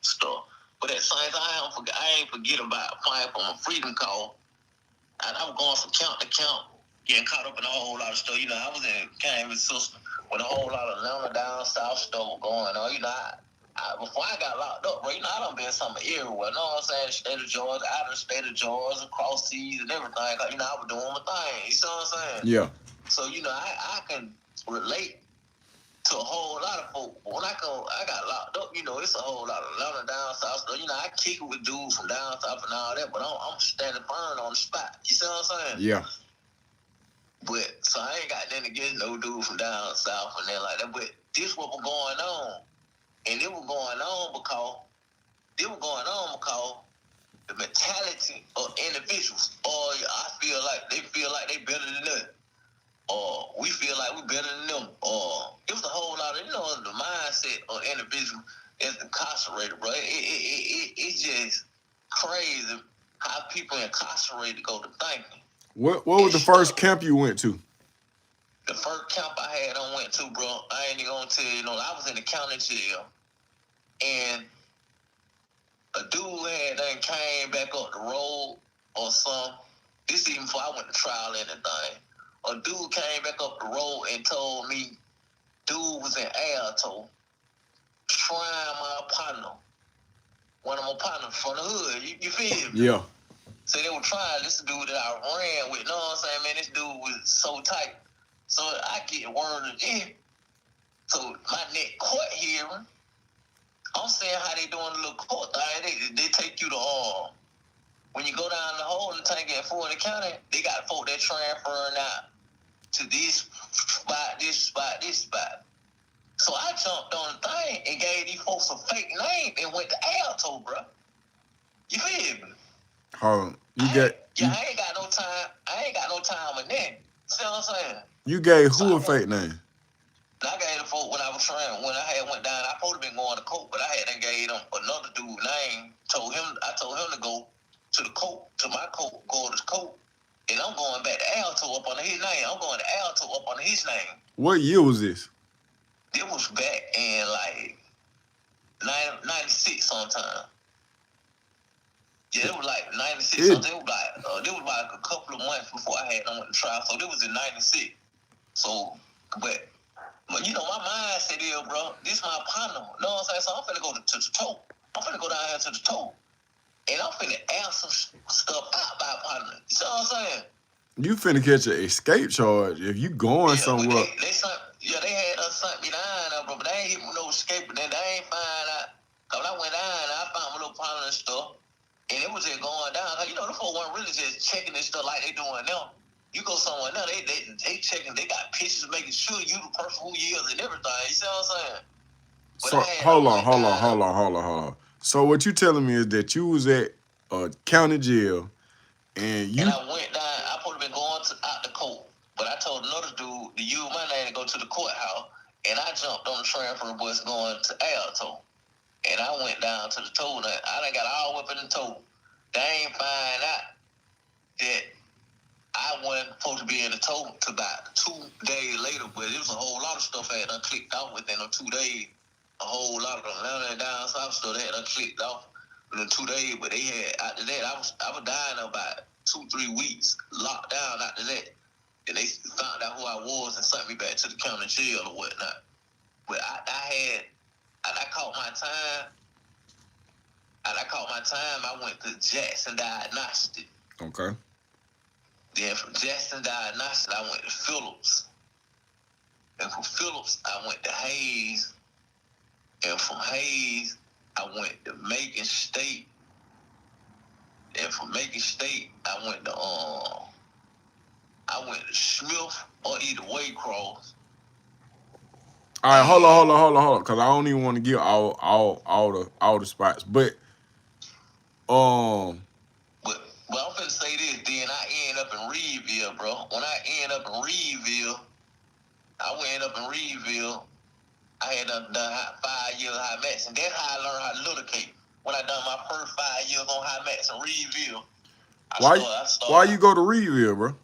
[SPEAKER 1] stuff. But at the same time, I ain't forget about applying for my freedom call. And I was going from count to count, getting caught up in a whole lot of stuff. You know, I was in Kansas system with a whole lot of Atlanta down south stuff going on. You know, before I got locked up, bro, you know, I done been something everywhere. You know what I'm saying? State of Georgia, out of the state of Georgia, across seas and everything. You know, I was doing my thing. You see what I'm saying?
[SPEAKER 2] Yeah.
[SPEAKER 1] So, you know, I can relate to a whole lot of folk. When I got locked up, you know, it's a whole lot of Atlanta down south stuff. You know, I kick it with dudes from down south and all that, but I'm standing firm on the spot. You see what I'm saying?
[SPEAKER 2] Yeah.
[SPEAKER 1] But so I ain't got nothing against no dude from down south and then like that. But this what was going on, and it was going on because the mentality of individuals, or I feel like they better than us, or we feel like we better than them, or it was a whole lot of the mindset of an individual is incarcerated, bro. It's just crazy how people incarcerated go to thinking.
[SPEAKER 2] What was the first camp you went to?
[SPEAKER 1] The first camp I went to, bro, I ain't even gonna tell you, I was in the county jail, and a dude done came back up the road or something. This even before I went to trial and anything. A dude came back up the road and told me dude was in Alto trying my partner. One of my partners from the hood. You feel me?
[SPEAKER 2] Yeah.
[SPEAKER 1] So they were trying this dude that I ran with. You know what I'm saying, man? This dude was so tight. So I get word in. So my next court hearing, I'm saying how they doing the little court thing. They take you to when you go down the holding tank in Fulton County, they got folk that transferring out to this spot, this spot, this spot. So I jumped on the thing and gave these folks a fake name and went to Alto, bro. You feel me?
[SPEAKER 2] Hold on.
[SPEAKER 1] I ain't got no time. I ain't got no time in that. See what I'm saying?
[SPEAKER 2] You gave who a fake name?
[SPEAKER 1] I gave the folk when I was trying. When I had went down, I supposed to been going to court, but I had gave them another dude name. I told him to go to the court, to my court, go to the court, and I'm going back to Alto up under his name. I'm going to Alto up under his name.
[SPEAKER 2] What year was this?
[SPEAKER 1] It was back in like 96 sometime. Yeah, it was like 96 something. It was like a couple of months before I had went to trial. So it was in 96. So, but you know, my mindset is, bro, this my partner. You know what I'm saying? So I'm finna go to the toe. I'm finna go down here to the toe. And I'm finna air some stuff out by partner. You know what I'm saying?
[SPEAKER 2] You finna catch an escape charge if you going somewhere.
[SPEAKER 1] They had us sent me down, bro, but they ain't hit me no escape. But then they ain't find out. Cause when I went down, I found my little partner and stuff. And it was just going down. You know, the folks weren't really just checking this stuff like they doing now. You go somewhere now, they checking, they got pictures making sure you the person who you is and everything. You see what I'm saying? But
[SPEAKER 2] so hold on. So what you telling me is that you was at a county jail and
[SPEAKER 1] I went down, I supposed to been going out the court. But I told another dude to use my name to go to the courthouse, and I jumped on the transfer bus going to Alto. And I went down to the toll. I done got all the way up in the toll. They ain't find out that I wasn't supposed to be in the toll until about 2 days later. But it was a whole lot of stuff I had done clicked off within them 2 days. A whole lot of them Atlanta and down south stuff they had done clicked off within 2 days. But they had, after that, I was dying about 2-3 weeks, locked down after that. And they found out who I was and sent me back to the county jail or whatnot. But I caught my time. I went to Jackson Diagnostic.
[SPEAKER 2] Okay.
[SPEAKER 1] Then from Jackson Diagnostic, I went to Phillips. And from Phillips, I went to Hayes. And from Hayes, I went to Macon State. And from Macon State, I went to Smith or either Waycross.
[SPEAKER 2] All right, hold on, because I don't even want to give all the spots, but
[SPEAKER 1] I'm finna say this. Then I end up in Reedville, bro. When I end up in Reedville, I had done 5 years high max, and that's how I learned how to litigate. When I done my first 5 years on high max in Reedville,
[SPEAKER 2] why you go to Reedville, bro?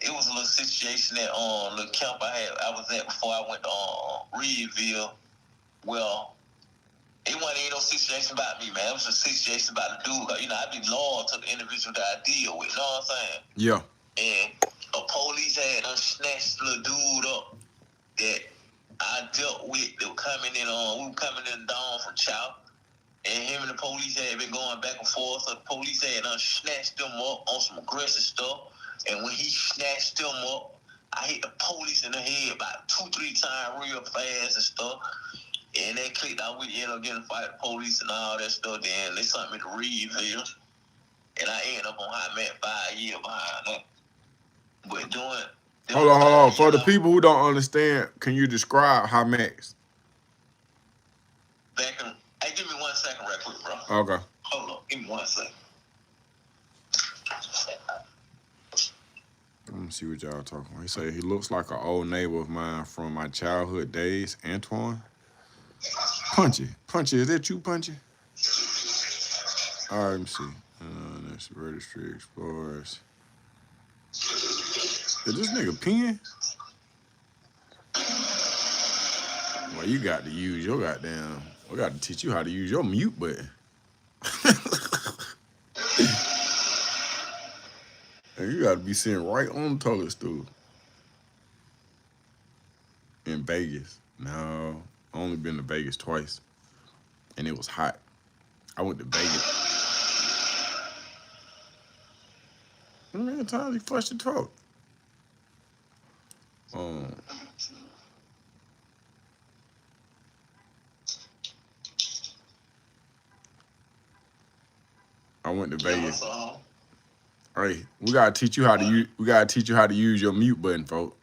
[SPEAKER 1] It was a little situation at little camp I was at before I went to Reedville. Well, it wasn't even no situation about me, man. It was a situation about the dude. You know, I be loyal to the individual that I deal with. You know what I'm saying?
[SPEAKER 2] Yeah.
[SPEAKER 1] And a police had snatched the little dude up that I dealt with. They were coming in we were coming in down from Chow. And him and the police had been going back and forth. So the police had snatched them up on some aggressive stuff. And when he snatched them up, I hit the police in the head about 2-3 times real fast and stuff. And that clicked out. We ended up getting a fight with the police and all that stuff. Then they sent me to Reedville. And I ended up on high mat 5 years behind that. But doing...
[SPEAKER 2] Hold on. For the people who don't understand, can you describe high max?
[SPEAKER 1] Hey, give me 1 second right quick, bro.
[SPEAKER 2] Okay.
[SPEAKER 1] Hold on. Give me 1 second.
[SPEAKER 2] Let me see what y'all talking about. He said he looks like an old neighbor of mine from my childhood days, Antoine. Punchy, is that you, Punchy? All right, let me see. That's registry explorers. Is this nigga peeing? Well, you got to use your goddamn. We got to teach you how to use your mute button. And you got to be sitting right on the toilet stool in Vegas. No, I only been to Vegas twice, and it was hot. I went to Vegas. How many times you flushed the toilet? Um, I went to
[SPEAKER 1] Yeah, what's
[SPEAKER 2] Vegas.
[SPEAKER 1] up?
[SPEAKER 2] Hey, we gotta teach you how to use. We gotta teach you how to use your mute button, folks.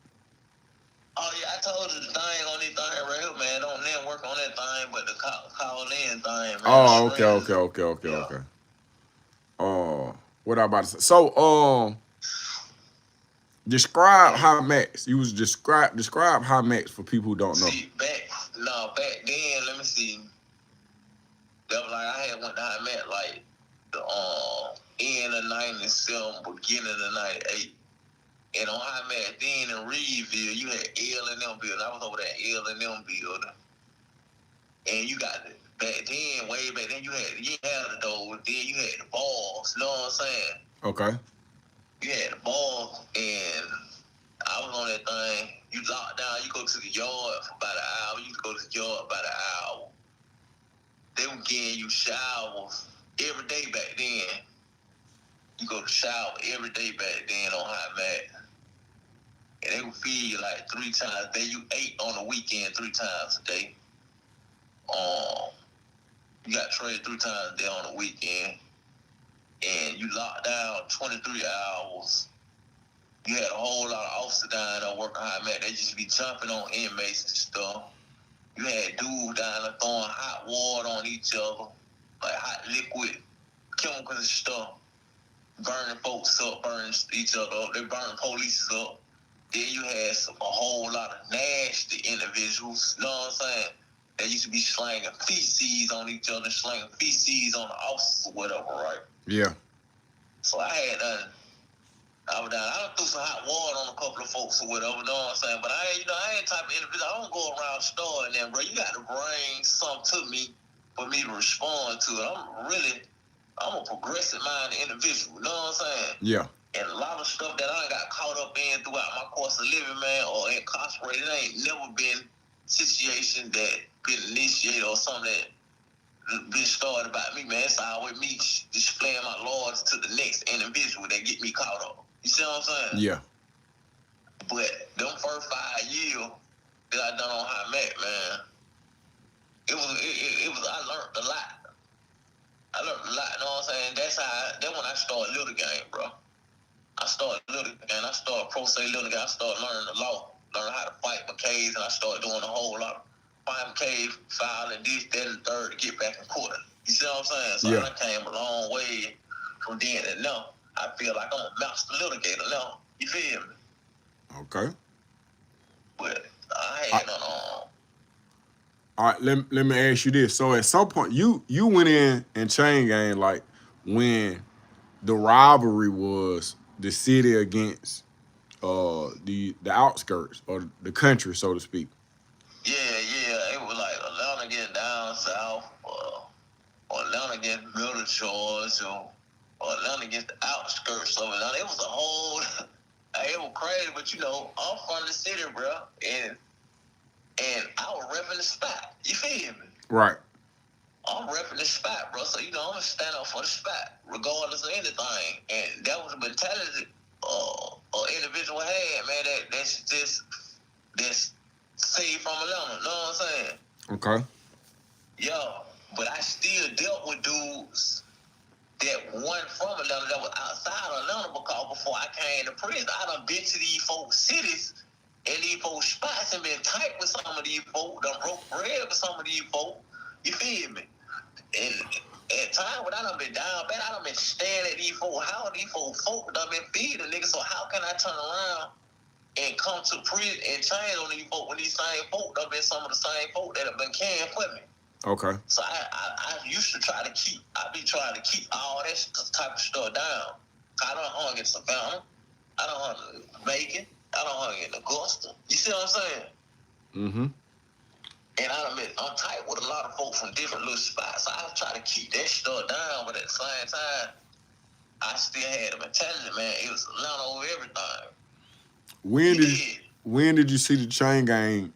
[SPEAKER 1] Oh yeah, I told you the thing on this thing right here, man. Don't then work on that thing, but the call in thing, man. The
[SPEAKER 2] Oh, okay,
[SPEAKER 1] screen.
[SPEAKER 2] okay, okay, okay,
[SPEAKER 1] Yeah.
[SPEAKER 2] okay. What I about to say? So, describe
[SPEAKER 1] Mm.
[SPEAKER 2] high max. You was describe high max for people who don't know.
[SPEAKER 1] See, back then, let me see. That was like I had went down met like the end of '97, beginning of '98. And on high met then in Reedville, you had L&M building. I was over there at L&M building. And you got it. Back then, way back then, you had those. Then you had the balls. You know what I'm saying?
[SPEAKER 2] Okay.
[SPEAKER 1] You had the balls, and I was on that thing. You locked down. You go to the yard for about an hour. You go to the yard about an hour. They were getting you showers every day back then. You go to shower every day back then on high mat. And they would feed you like 3 times a day. You ate on the weekend 3 times a day. You got traded 3 times a day on the weekend. And you locked down 23 hours. You had a whole lot of officers down there working high mat. They just be jumping on inmates and stuff. You had dudes down there throwing hot water on each other, like hot liquid, chemicals and stuff, burning folks up, burning each other up. They burning police up. Then you had a whole lot of nasty individuals, you know what I'm saying? They used to be slanging feces on each other, slanging feces on the officers or whatever, right?
[SPEAKER 2] Yeah.
[SPEAKER 1] So I had I was down. I done threw some hot water on a couple of folks or whatever, you know what I'm saying? But I ain't type of individual. I don't go around starting them, bro. You got to bring something to me for me to respond to it. I'm a progressive minded individual, you know what I'm saying?
[SPEAKER 2] Yeah.
[SPEAKER 1] And a lot of stuff that I got caught up in throughout my course of living, man, or incarcerated, ain't never been situation that been initiated or something that been started about me, man. It's always me displaying my laws to the next individual that get me caught up. You see what I'm saying?
[SPEAKER 2] Yeah.
[SPEAKER 1] But them first 5 years that I done on high mat, man, it was I learned a lot. You know what I'm saying? That's when I started little game, bro. I started little game. I started pro se little game. I started learning the law, learning how to fight my case, and I started doing a whole lot of fighting case, filing this, that, and the third to get back in court. You see what I'm saying? So
[SPEAKER 2] Yeah.
[SPEAKER 1] I came a long way from then to now. I feel like I'm a master litigator now. You feel me?
[SPEAKER 2] Okay.
[SPEAKER 1] But I had none on.
[SPEAKER 2] All right. Let me ask you this. So at some point, you went in chain gang like when the rivalry was the city against the outskirts or the country, so to speak.
[SPEAKER 1] Yeah. It was like Atlanta getting down south, or Atlanta getting middle Georgia, or Atlanta against the outskirts of Atlanta. It was a whole, it was crazy, but you know, I'm from the city, bro, and I was repping the spot. You feel me?
[SPEAKER 2] Right.
[SPEAKER 1] I'm repping the spot, bro. So, you know, I'm going to stand up for the spot, regardless of anything. And that was the mentality an individual had, man, that's saved from Atlanta. You know what I'm saying?
[SPEAKER 2] Okay.
[SPEAKER 1] Yo, but I still dealt with dudes that weren't from Atlanta, that was outside of Atlanta, because before I came to prison, I done been to these folks' cities and these folks' spots and been tight with some of these folks, done broke bread with some of these folks. You feel me? And at times when I done been down bad, I done been staring at these folks. How these folks done been feeding niggas? So how can I turn around and come to prison and change on these folks when these same folks done been some of the same folks that have been caring for me?
[SPEAKER 2] Okay.
[SPEAKER 1] So I used to I be trying to keep all that type of stuff down. I don't hung in Savannah. I don't hung in Macon. I don't hung in Augusta. You see what I'm saying?
[SPEAKER 2] Mm-hmm.
[SPEAKER 1] And I'm tight with a lot of folks from different little spots. So I try to keep that stuff down, but at the same time, I still had the mentality, man. It was Atlanta over everything.
[SPEAKER 2] When did you see the chain gang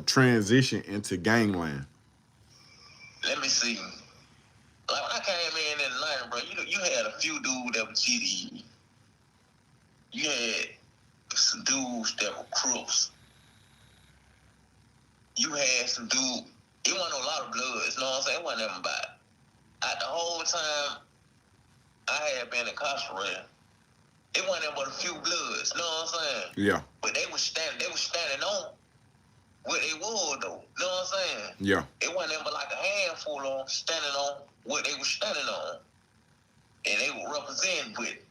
[SPEAKER 2] transition into gangland?
[SPEAKER 1] Let me see. Like when I came in Atlanta, bro, you had a few dudes that were GD. You had some dudes that were Crips. You had some dude. It wasn't a lot of bloods, you know what I'm saying? It wasn't nothing about. The whole time I had been incarcerated, it wasn't but a few bloods, you know what I'm saying?
[SPEAKER 2] Yeah.
[SPEAKER 1] But they were standing on what they were though. You know what I'm saying?
[SPEAKER 2] Yeah.
[SPEAKER 1] It wasn't but like a handful of them standing on what they were standing on. And they were representing with it.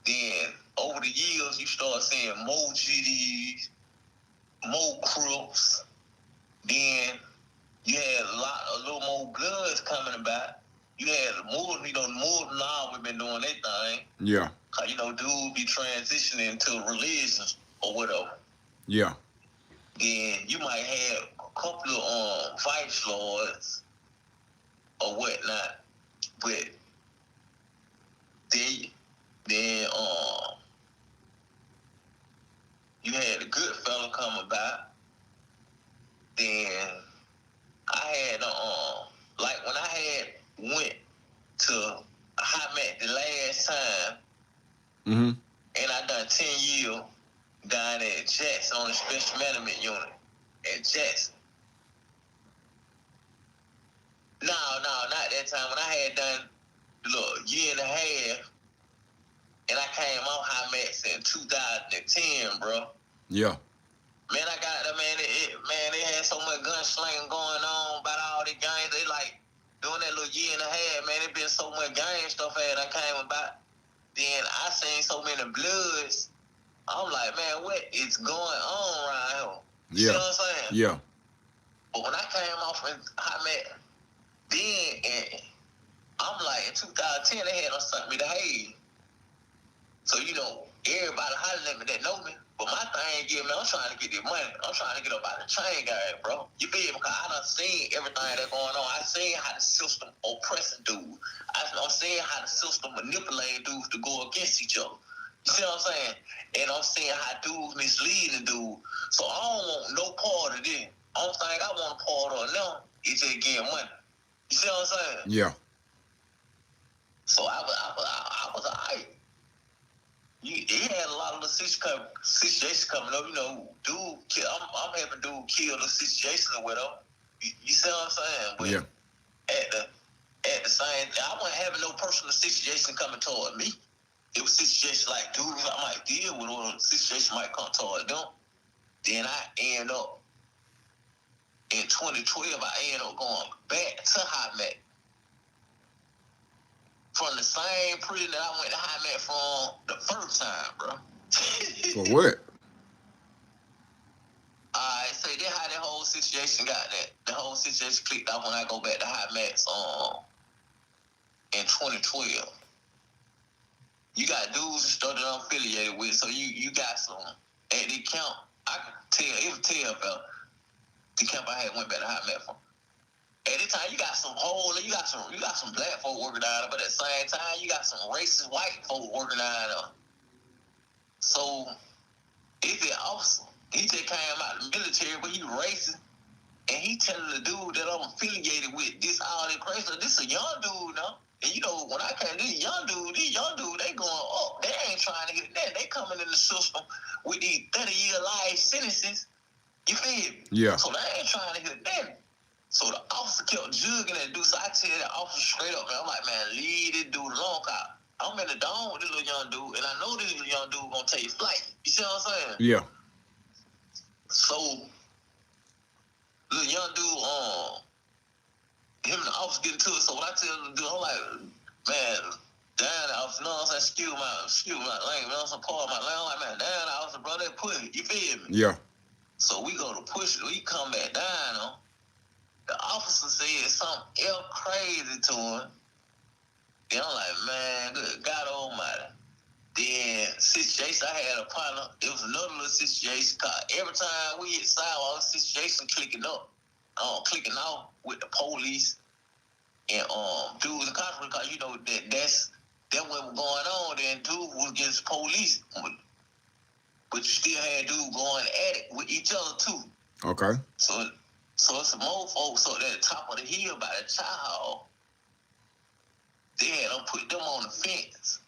[SPEAKER 1] Then over the years you start seeing more GDs, more Crips, then you had a little more bloods coming about. You had more now we've been doing their thing.
[SPEAKER 2] Yeah.
[SPEAKER 1] Cause dudes be transitioning to religions or whatever.
[SPEAKER 2] Yeah.
[SPEAKER 1] Then you might have a couple of vice lords or whatnot, but then you had a good fella come about. Then I had like when I had went to Hot Mac the last time,
[SPEAKER 2] Mm-hmm.
[SPEAKER 1] and I done 10 years down at Jackson on the special management unit at Jackson. No, not that time. When I had done a year and a half, and I came off High Max in 2010, bro.
[SPEAKER 2] Yeah.
[SPEAKER 1] Man, I got them, man, they had so much gunslinging going on about all the gangs. They like doing that little year and a half, man. It been so much gang stuff that I came about. Then I seen so many bloods. I'm like, man, what is going on around here? You see what I'm saying?
[SPEAKER 2] Yeah.
[SPEAKER 1] But when I came off in High Max, then I'm like, in 2010, they had sent me to Hayes. So, everybody hollering at me that know me. But my thing is, man, I'm trying to get this money. I'm trying to get up out of the chain gang, bro. You feel me? Because I done seen everything that's going on. I seen how the system oppressing dudes. I'm seeing how the system manipulating dudes to go against each other. You see what I'm saying? And I'm seeing how dudes misleading dudes. So I don't want no part of this. Only thing I want a part of now is just getting money. You see what I'm saying?
[SPEAKER 2] Yeah.
[SPEAKER 1] So I was all right. He had a lot of the situations coming up. Dude, I'm having dude kill the situation or whatever. You see what I'm saying? But
[SPEAKER 2] yeah.
[SPEAKER 1] At the same, I wasn't having no personal situation coming toward me. It was situations like dudes I might deal with, or a situation might come toward them. Then I end up in 2012. I end up going back to High Mac. From the same prison that I went to High Mac from the first time, bro.
[SPEAKER 2] For what?
[SPEAKER 1] Alright, so that's how that whole situation got that. The whole situation clicked off when I go back to High Max in 2012. You got dudes and stuff that I'm affiliated with, so you got some at the camp. I could tell, it was tell the camp I had went back to High Max from. At the time, you got some black folk working down there, but at the same time, you got some racist white folk working down there. So it's an officer. He just came out of the military, but he racist. And he telling the dude that I'm affiliated with this all that crazy. This a young dude now. And when I came, these young dude, they going up. They ain't trying to get that. They coming in the system with these 30-year life sentences. You feel me?
[SPEAKER 2] Yeah.
[SPEAKER 1] So they ain't trying to get that. So the officer kept jugging that dude. So I tell that officer straight up, man, I'm like, man, leave this dude alone, cop. I'm in the dome with this little young dude, and I know this little young dude gonna take flight. You see what I'm saying?
[SPEAKER 2] Yeah.
[SPEAKER 1] So little young dude, him and the officer get into it. So what I tell the dude, I'm like, man, down the officer, you know what I'm saying? Excuse my language, man, I'm part of my language. I'm like, man, down the officer, bro, that push it. You feel me?
[SPEAKER 2] Yeah.
[SPEAKER 1] So we go to push it. We come back down, The officer said something else crazy to him. Then I'm like, man, good God Almighty. Then situation, I had a partner. It was another little situation. Cause every time we hit sidewalk, situation clicking up, clicking off with the police and dudes and cops. Because you know that's what was going on. Then dude was against police, but you still had dudes going at it with each other too.
[SPEAKER 2] Okay.
[SPEAKER 1] So it's some more folks up at the top of the hill by the child. They had them put them on the fence.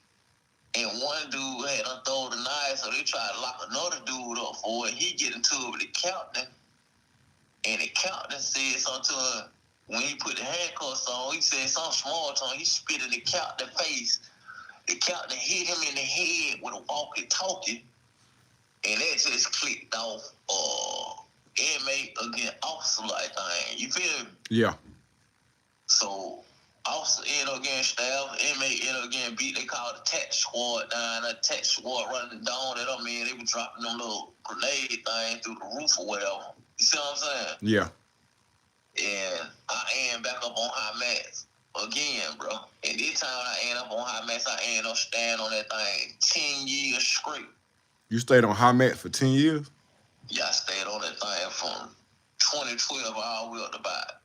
[SPEAKER 1] And one dude had them throw the knife, so they tried to lock another dude up for it. He get into it with the captain. And the captain said something to him. When he put the handcuffs on, he said something small to him. He spit in the captain's face. The captain hit him in the head with a walkie-talkie. And that just clicked off inmate against officer like thing. You feel me?
[SPEAKER 2] Yeah.
[SPEAKER 1] So officer ended up getting stabbed, inmate ended up getting beat. They called the tax squad down. The tax squad running down at them, man. They were dropping them little grenade thing through the roof or whatever. You see what I'm saying?
[SPEAKER 2] Yeah.
[SPEAKER 1] And I end back up on high mats again, bro. And this time I end up on high mats, I end up standing on that thing 10 years straight.
[SPEAKER 2] You stayed on high mat for 10 years?
[SPEAKER 1] Yeah, I stayed on that thing from 2012 all the way up to about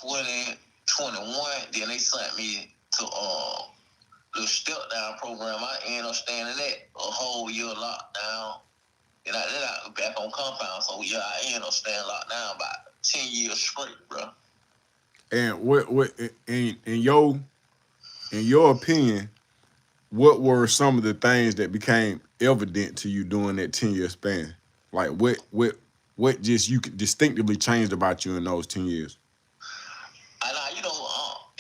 [SPEAKER 1] 2021. Then they sent me to the step down program. I ended up staying in that a whole year locked down. And then I got back on compound. So yeah, I ended up staying locked down about 10 years straight, bro.
[SPEAKER 2] And what in your opinion, what were some of the things that became evident to you during that 10-year span? Like what just you could distinctively changed about you in those 10 years?
[SPEAKER 1] And you know,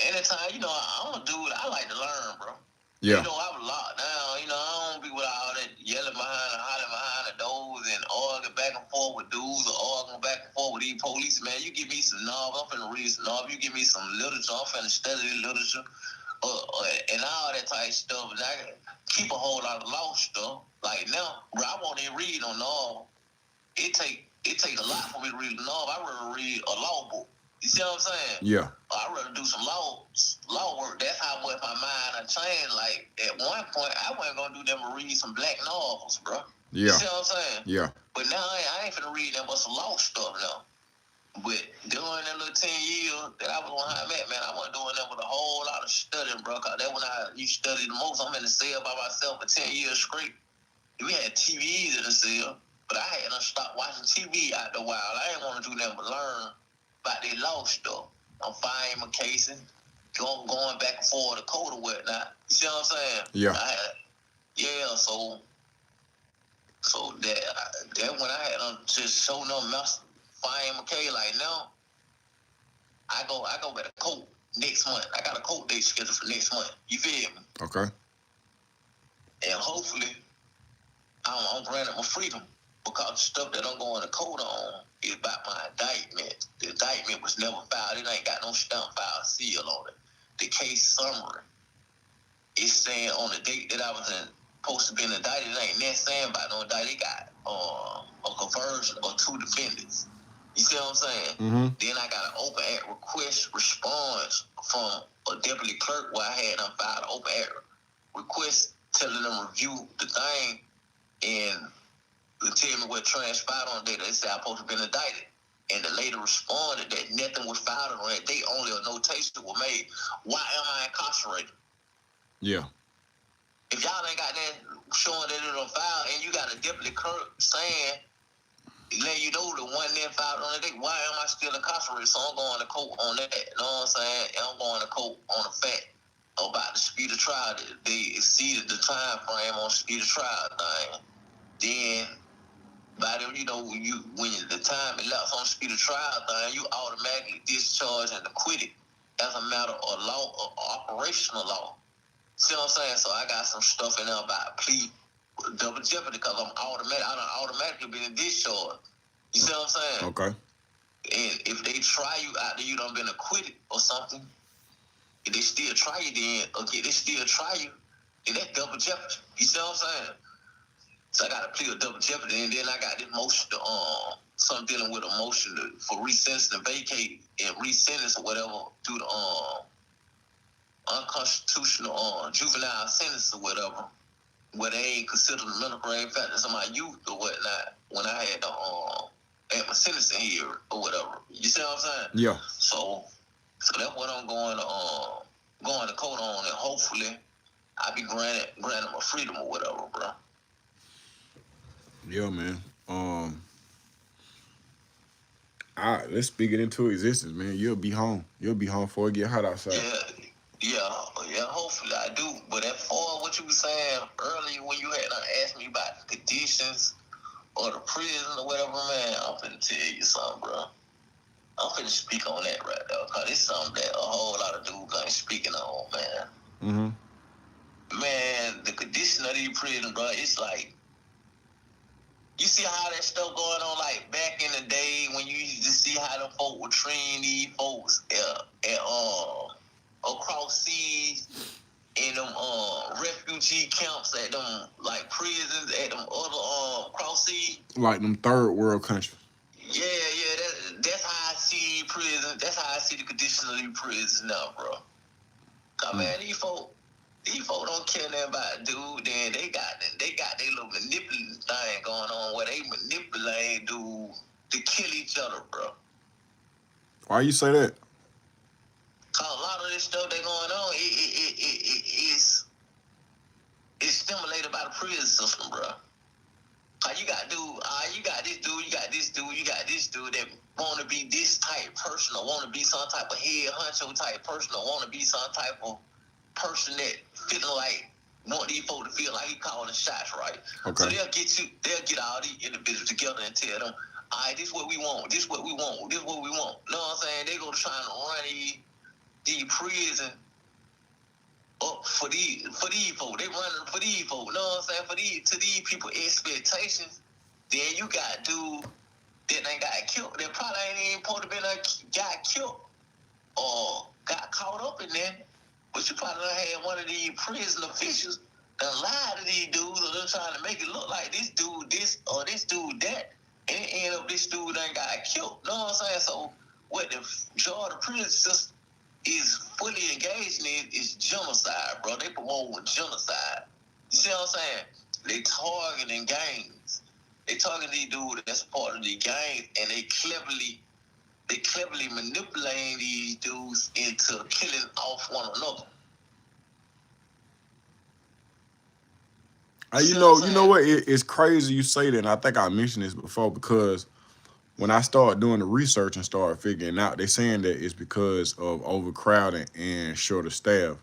[SPEAKER 1] anytime, you know, I'm a dude, I like to learn, bro.
[SPEAKER 2] Yeah.
[SPEAKER 1] You know, I was locked down. You know, I don't be with all that yelling behind and hollering behind the doors and arguing back and forth with dudes or arguing back and forth with these police, man. You give me some novels, I'm finna read some novels. You give me some literature, I'm finna study the literature. And all that type of stuff. And I keep a whole lot of law stuff. Like now, bro, I won't even read no novel. It take a lot for me to read a novel. I rather read a law book. You see what I'm saying?
[SPEAKER 2] Yeah.
[SPEAKER 1] I'd rather do some law work. That's how much my mind I changed. Like at one point, I wasn't gonna do them to read some black novels, bro.
[SPEAKER 2] Yeah.
[SPEAKER 1] You see what I'm saying?
[SPEAKER 2] Yeah.
[SPEAKER 1] But now I ain't finna read them but some law stuff now. But during that little 10 years that I was on high mat, man, I wasn't doing that with a whole lot of studying, bro. Cause that when you study the most. I'm in the cell by myself for 10 years straight. We had TVs in the cell, but I had to stop watching TV after a while. I didn't want to do nothing but learn about their law stuff. I'm filing my cases, going back and forth to court or whatnot. You see what I'm saying?
[SPEAKER 2] Yeah.
[SPEAKER 1] So that when I had just show them filing my case, like now, I go back to court next month. I got a court date scheduled for next month. You feel me?
[SPEAKER 2] Okay.
[SPEAKER 1] And hopefully, I'm granted my freedom because the stuff that I'm going to court on is about my indictment. The indictment was never filed. It ain't got no stamp file seal on it. The case summary is saying on the date that I was supposed to be indicted, it ain't that saying about no indictment. It got a conversion of 2 defendants. You see what I'm saying?
[SPEAKER 2] Mm-hmm.
[SPEAKER 1] Then I got an open act request response from a deputy clerk where I had them filed an open act request telling them review the thing and tell me what transpired on the day they said I'm supposed to be indicted. And the lady responded that nothing was filed on that day, only a notation was made. Why am I incarcerated?
[SPEAKER 2] Yeah.
[SPEAKER 1] If y'all ain't got that showing that it on file and you got a deputy clerk saying, letting you know the one that filed on the day, why am I still incarcerated? So I'm going to court on that. You know what I'm saying? And I'm going to court on the fact about the speed of trial. They exceeded the time frame on speed of trial thing. Then by them, you know, when the time elapsed on the speed of trial thing, you automatically discharged and acquitted as a matter of law, or operational law. See what I'm saying? So I got some stuff in there about plea double jeopardy because I done automatically been discharged. You see what I'm saying?
[SPEAKER 2] Okay.
[SPEAKER 1] And if they try you after you done been acquitted or something, if they still try you, then that's double jeopardy. You see what I'm saying? So I got to plead a double jeopardy, and then I got this motion to something dealing with a motion for resentence to vacate and resentence or whatever due to unconstitutional juvenile sentence or whatever, where they ain't considered the mental grade factors of my youth or whatnot when I had at my sentencing here or whatever. You see what I'm saying?
[SPEAKER 2] Yeah.
[SPEAKER 1] So that's what I'm going to court on, and hopefully I be granted my freedom or whatever, bro.
[SPEAKER 2] Yeah, man. All right, let's speak it into existence, man. You'll be home. You'll be home before it get hot outside.
[SPEAKER 1] Yeah. Hopefully I do. But as far as what you were saying earlier when you had asked me about the conditions or the prison or whatever, man, I'm finna tell you something, bro. I'm finna speak on that right now, cause it's something that a whole lot of dudes ain't speaking on, man. Man, the condition of these prisons, bro, it's like, you see how that stuff going on, like back in the day when you used to see how them folk were treating these folks across seas in them refugee camps at them like prisons at them other cross seas.
[SPEAKER 2] Like them third world countries.
[SPEAKER 1] Yeah, that's how I see prison. That's how I see the condition of these prisons now, bro. Cause man, these folk don't care nothing about dude. Then they got their little manipulating thing going on where they manipulate dude to kill each other, bro.
[SPEAKER 2] Why you say that?
[SPEAKER 1] Cause a lot of this stuff that going on, it's stimulated by the prison system, bro. Cause you got this dude that want to be this type person, or want to be some type of head honcho type person, or want to be some type of person that feeling like want these folks to feel like he calling the shots, right?
[SPEAKER 2] Okay.
[SPEAKER 1] So they'll get all these individuals together and tell them, all right, this is what we want, this is what we want, this is what we want. You know what I'm saying? They go trying to run these prison up for these folks. They running for these folks. You know what I'm saying? To these people expectations. Then you got dude that ain't got killed. That probably ain't even supposed to been got killed or got caught up in there. But you probably done had one of these prison officials that lied to these dudes, or they're trying to make it look like this dude this or this dude that, and it end up this dude ain't got killed. You know what I'm saying? So what the Georgia prison system is fully engaged in is genocide, bro. They promote genocide. You see what I'm saying? They targeting gangs. They targeting these dudes that's part of the gangs, and they cleverly manipulating these dudes into killing off one another.
[SPEAKER 2] You know what? It's crazy you say that, and I think I mentioned this before, because when I started doing the research and started figuring out, they're saying that it's because of overcrowding and shorter staff.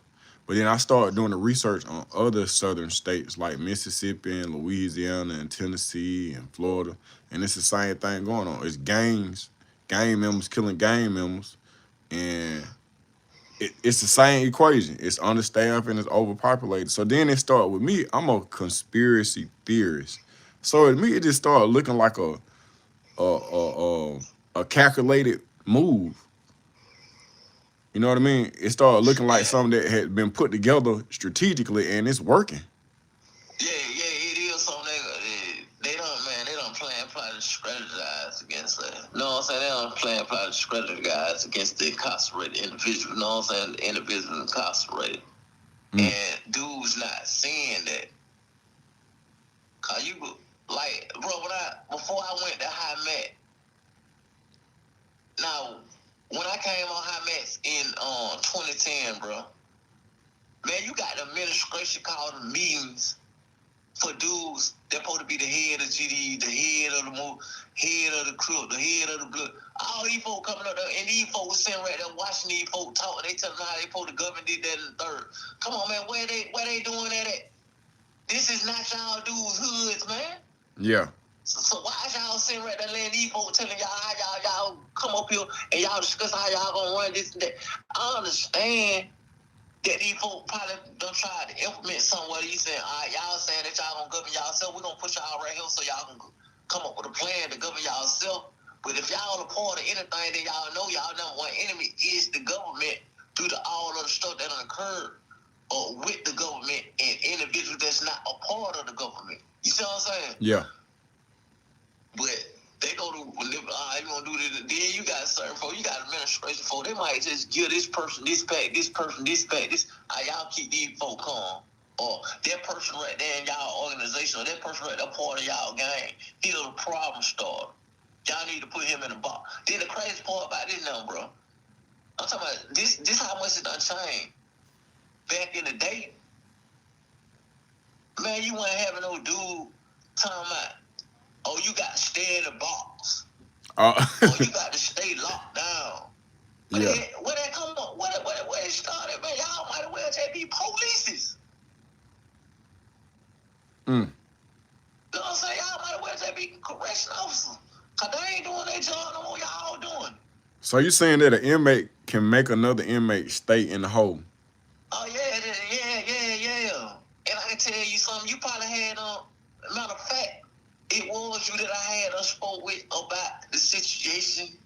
[SPEAKER 2] But then I started doing the research on other southern states like Mississippi and Louisiana and Tennessee and Florida, and it's the same thing going on. It's gang members killing gang members, and it's the same equation. It's understaffed and it's overpopulated. So then it started with me. I'm a conspiracy theorist. So to me, it just started looking like a calculated move. You know what I mean? It started looking like something that had been put together strategically, and it's working.
[SPEAKER 1] Yeah, it is something they don't plan, plot, and strategize against that. You know what I'm saying? They don't plan, plot, and strategize against the incarcerated individual. You know what I'm saying? The individual incarcerated. And dudes not seeing that. Cause you, like, bro, before I went to High Met, now, when I came on High Met in 2010, bro, man, you got the administration calling meetings for dudes that supposed to be the head of GD, the head of the head of the crew, the head of the blood. All these folks coming up there, and these folks sitting right there watching these folks talk. They telling them how they supposed to government did that in the third. Come on, man, where they doing that at? This is not y'all dudes' hoods, man.
[SPEAKER 2] Yeah.
[SPEAKER 1] So why is y'all sitting right there letting these folks telling y'all how y'all come up here and y'all discuss how y'all gonna run this and that? I understand that these folks probably done tried to implement something where you saying, all right, y'all saying that y'all gonna govern y'allself. We're gonna put y'all right here so y'all can come up with a plan to govern y'allself. But if y'all a part of anything, then y'all know y'all number one enemy is the government due to all of the stuff that done occurred with the government and individuals that's not a part of the government. You see what I'm saying?
[SPEAKER 2] Yeah.
[SPEAKER 1] But they go to, you gonna do this. Then you got certain folks, you got administration folks. They might just give this person this pack, this person this pack, this. Y'all keep these folks calm. Or that person right there in y'all organization, or that person right there part of y'all gang, he the problem starter. Y'all need to put him in the box. Then the crazy part about this now, bro. I'm talking about this how much it done changed. Back in the day, man, you wasn't having no dude talking about, oh, you got to stay in the box. Or you got to stay locked down. But
[SPEAKER 2] yeah.
[SPEAKER 1] Where that come up? Where it started, man? Y'all might as well just be polices. You know what I'm saying? Y'all might as well just be correction officers. Because they ain't doing their job no more. Y'all doing.
[SPEAKER 2] So you saying that an inmate can make another inmate stay in the hole?
[SPEAKER 1] Oh, yeah. And I can tell you something. You probably had, matter of fact, it was you that I had spoke with about the situation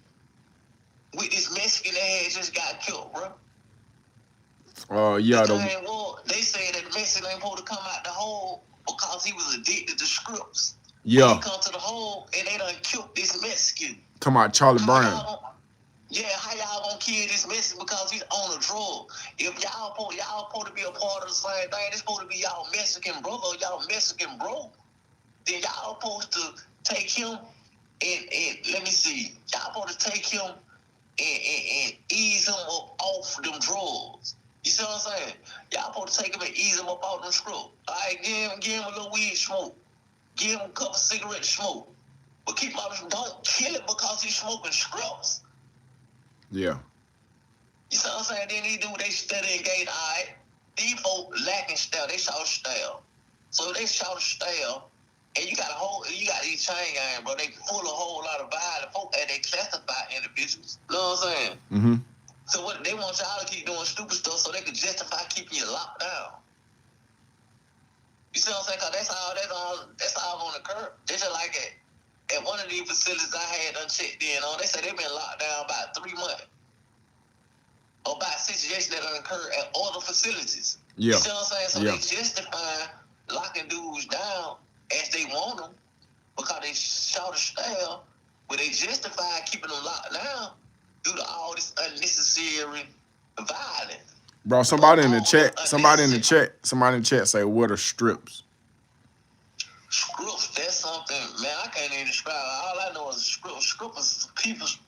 [SPEAKER 1] with this Mexican that had just got killed, bro.
[SPEAKER 2] Yeah.
[SPEAKER 1] They say that the Mexican ain't supposed to come out the hole because he was addicted to scripts.
[SPEAKER 2] Yeah.
[SPEAKER 1] When he come to the hole and they done killed this Mexican.
[SPEAKER 2] Talking about Charlie Brown.
[SPEAKER 1] How y'all gonna kill this Mexican because he's on a drug? If y'all supposed to be a part of the same thing, it's supposed to be y'all Mexican brother, y'all Mexican bro. Then y'all supposed to take him and let me see. Y'all supposed to take him and ease him up off them drugs. You see what I'm saying? Y'all supposed to take him and ease him up off them screws. All right, give him a little weed smoke. Give him a couple cigarettes smoke. But don't kill it because he's smoking scrubs.
[SPEAKER 2] Yeah.
[SPEAKER 1] You see what I'm saying? Then they study and gauge, all right. These folks lacking style. They shout style. So they shout style. And you got these chain gangs, bro. They full of a whole lot of violent folk and they classify individuals. You know what I'm saying?
[SPEAKER 2] Mm-hmm.
[SPEAKER 1] So what they want y'all to keep doing stupid stuff so they can justify keeping you locked down. You see what I'm saying? Cause that's all gonna occur. It's just like at one of these facilities I had done checked in on, they said they've been locked down about 3 months. Or about situations that occur at other facilities.
[SPEAKER 2] Yeah.
[SPEAKER 1] You see what I'm saying? So they justify locking dudes down as they want them because they shout a style, but they justify keeping them locked down due to all this unnecessary violence.
[SPEAKER 2] Bro, somebody in the chat say, what are strips?
[SPEAKER 1] Scripts, that's something, man, I can't even describe. All I know is a script. Script is a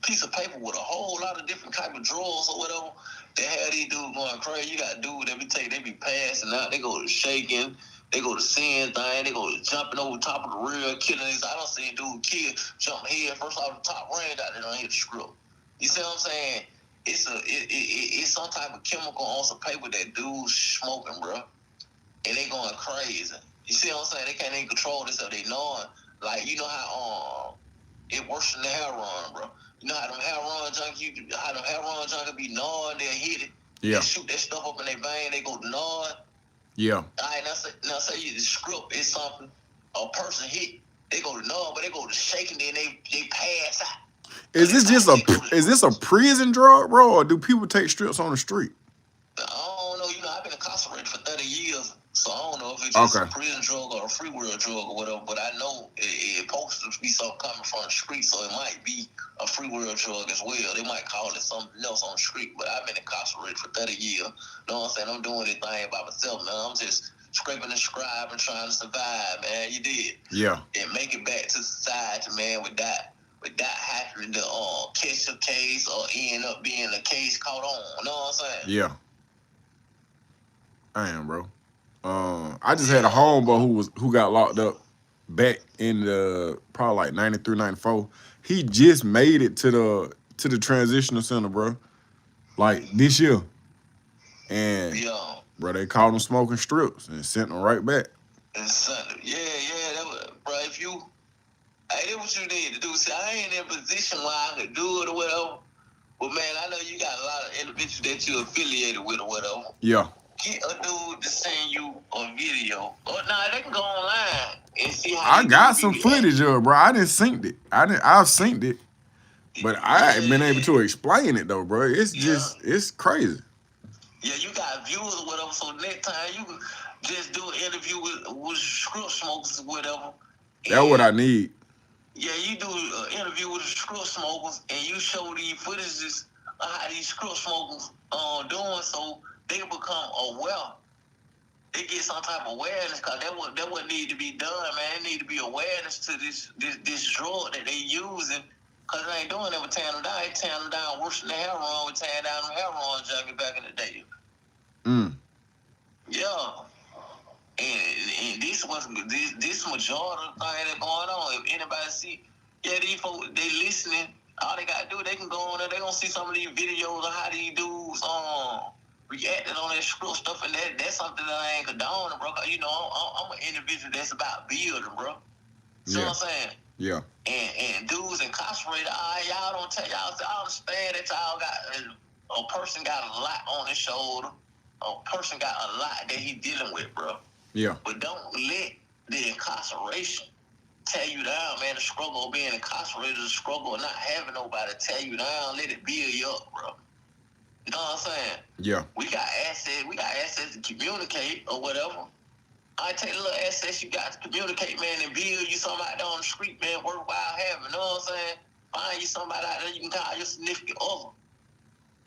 [SPEAKER 1] piece of paper with a whole lot of different type of drawers or whatever. They have these dudes going crazy. You got dudes they be passing out. They go to shaking. They go to seeing things. They go to jumping over top of the real killing these. I don't see a dude kill, jump head first off the top range out there don't hit the script. You see what I'm saying? It's some type of chemical on some paper that dudes smoking, bro. And they going crazy. You see what I'm saying? They can't even control this, so they knowing. Like, you know how it worse than the heroin, bro. You know how them heroin junkies be gnawing, they'll hit it.
[SPEAKER 2] Yeah.
[SPEAKER 1] They shoot that stuff up in their vein, they go gnawing.
[SPEAKER 2] Yeah.
[SPEAKER 1] All right, now say the script is something a person hit. They go to gnaw, but they go to shaking, then they pass out.
[SPEAKER 2] Is this a prison drug, bro, or do people take strips on the street?
[SPEAKER 1] I don't know. You know, I've been incarcerated for 30 years, so I don't know if it's just a prison drug or a free world drug or whatever, but I know it's supposed to be something coming from the street, so it might be a free world drug as well. They might call it something else on the street, but I've been incarcerated for 30 years. You know what I'm saying? I'm doing this thing by myself, man. I'm just scraping and scribing, trying to survive, man. You did.
[SPEAKER 2] Yeah.
[SPEAKER 1] And make it back to society, man, without having to catch a case or end up being a case caught on. You know what I'm saying?
[SPEAKER 2] Yeah. I am, bro. I just had a homeboy who got locked up back in the probably like 93, 94. He just made it to the transitional center, bro. Like this year. And bro, they caught him smoking strips and sent him right back.
[SPEAKER 1] And that was, bro, if you that's what you need to do. See, I ain't in a position where I could do it or whatever. But man, I know you got a lot of individuals that you're affiliated with or whatever.
[SPEAKER 2] Yeah.
[SPEAKER 1] Get a dude to send you a video. Or they can go online and see how
[SPEAKER 2] I got some footage of it, bro. I didn't synced it. I've synced it. But I ain't been able to explain it though, bro. It's just it's crazy.
[SPEAKER 1] Yeah, you got viewers or whatever. So next time you can just do an interview with script smokers or whatever.
[SPEAKER 2] That's what I
[SPEAKER 1] And
[SPEAKER 2] need.
[SPEAKER 1] yeah, you do an interview with the script smokers and you show these footages of how these script smokers doing so they can become aware. They get some type of awareness because that what need to be done, man. There need to be awareness to this drug that they using. Cause they ain't doing it with tearing them down. They tearing them down worse than the heroin. We tearing down them heroin junkie back in the day. Yeah. And this majority of the thing that going on. If anybody see, yeah, these folks they listening. All they gotta do, they can go on there. They gonna see some of these videos of how these dudes reacted on that script stuff, and that's something that I ain't condoning, bro. Cause, you know, I'm an individual that's about building, bro. See what I'm saying?
[SPEAKER 2] Yeah.
[SPEAKER 1] And dudes incarcerated, y'all don't tell y'all. I understand that y'all got a person got a lot on his shoulder. A person got a lot that he dealing with, bro.
[SPEAKER 2] Yeah.
[SPEAKER 1] But don't let the incarceration tear you down, man. The struggle of being incarcerated, the struggle of not having nobody tear you down. Let it build you up, bro. You know what I'm saying?
[SPEAKER 2] Yeah.
[SPEAKER 1] We got access. We got access to communicate or whatever. I take the little access you got to communicate, man, and build you somebody out there on the street, man, worthwhile having. You know what I'm saying? Find you somebody out there you can call your significant other.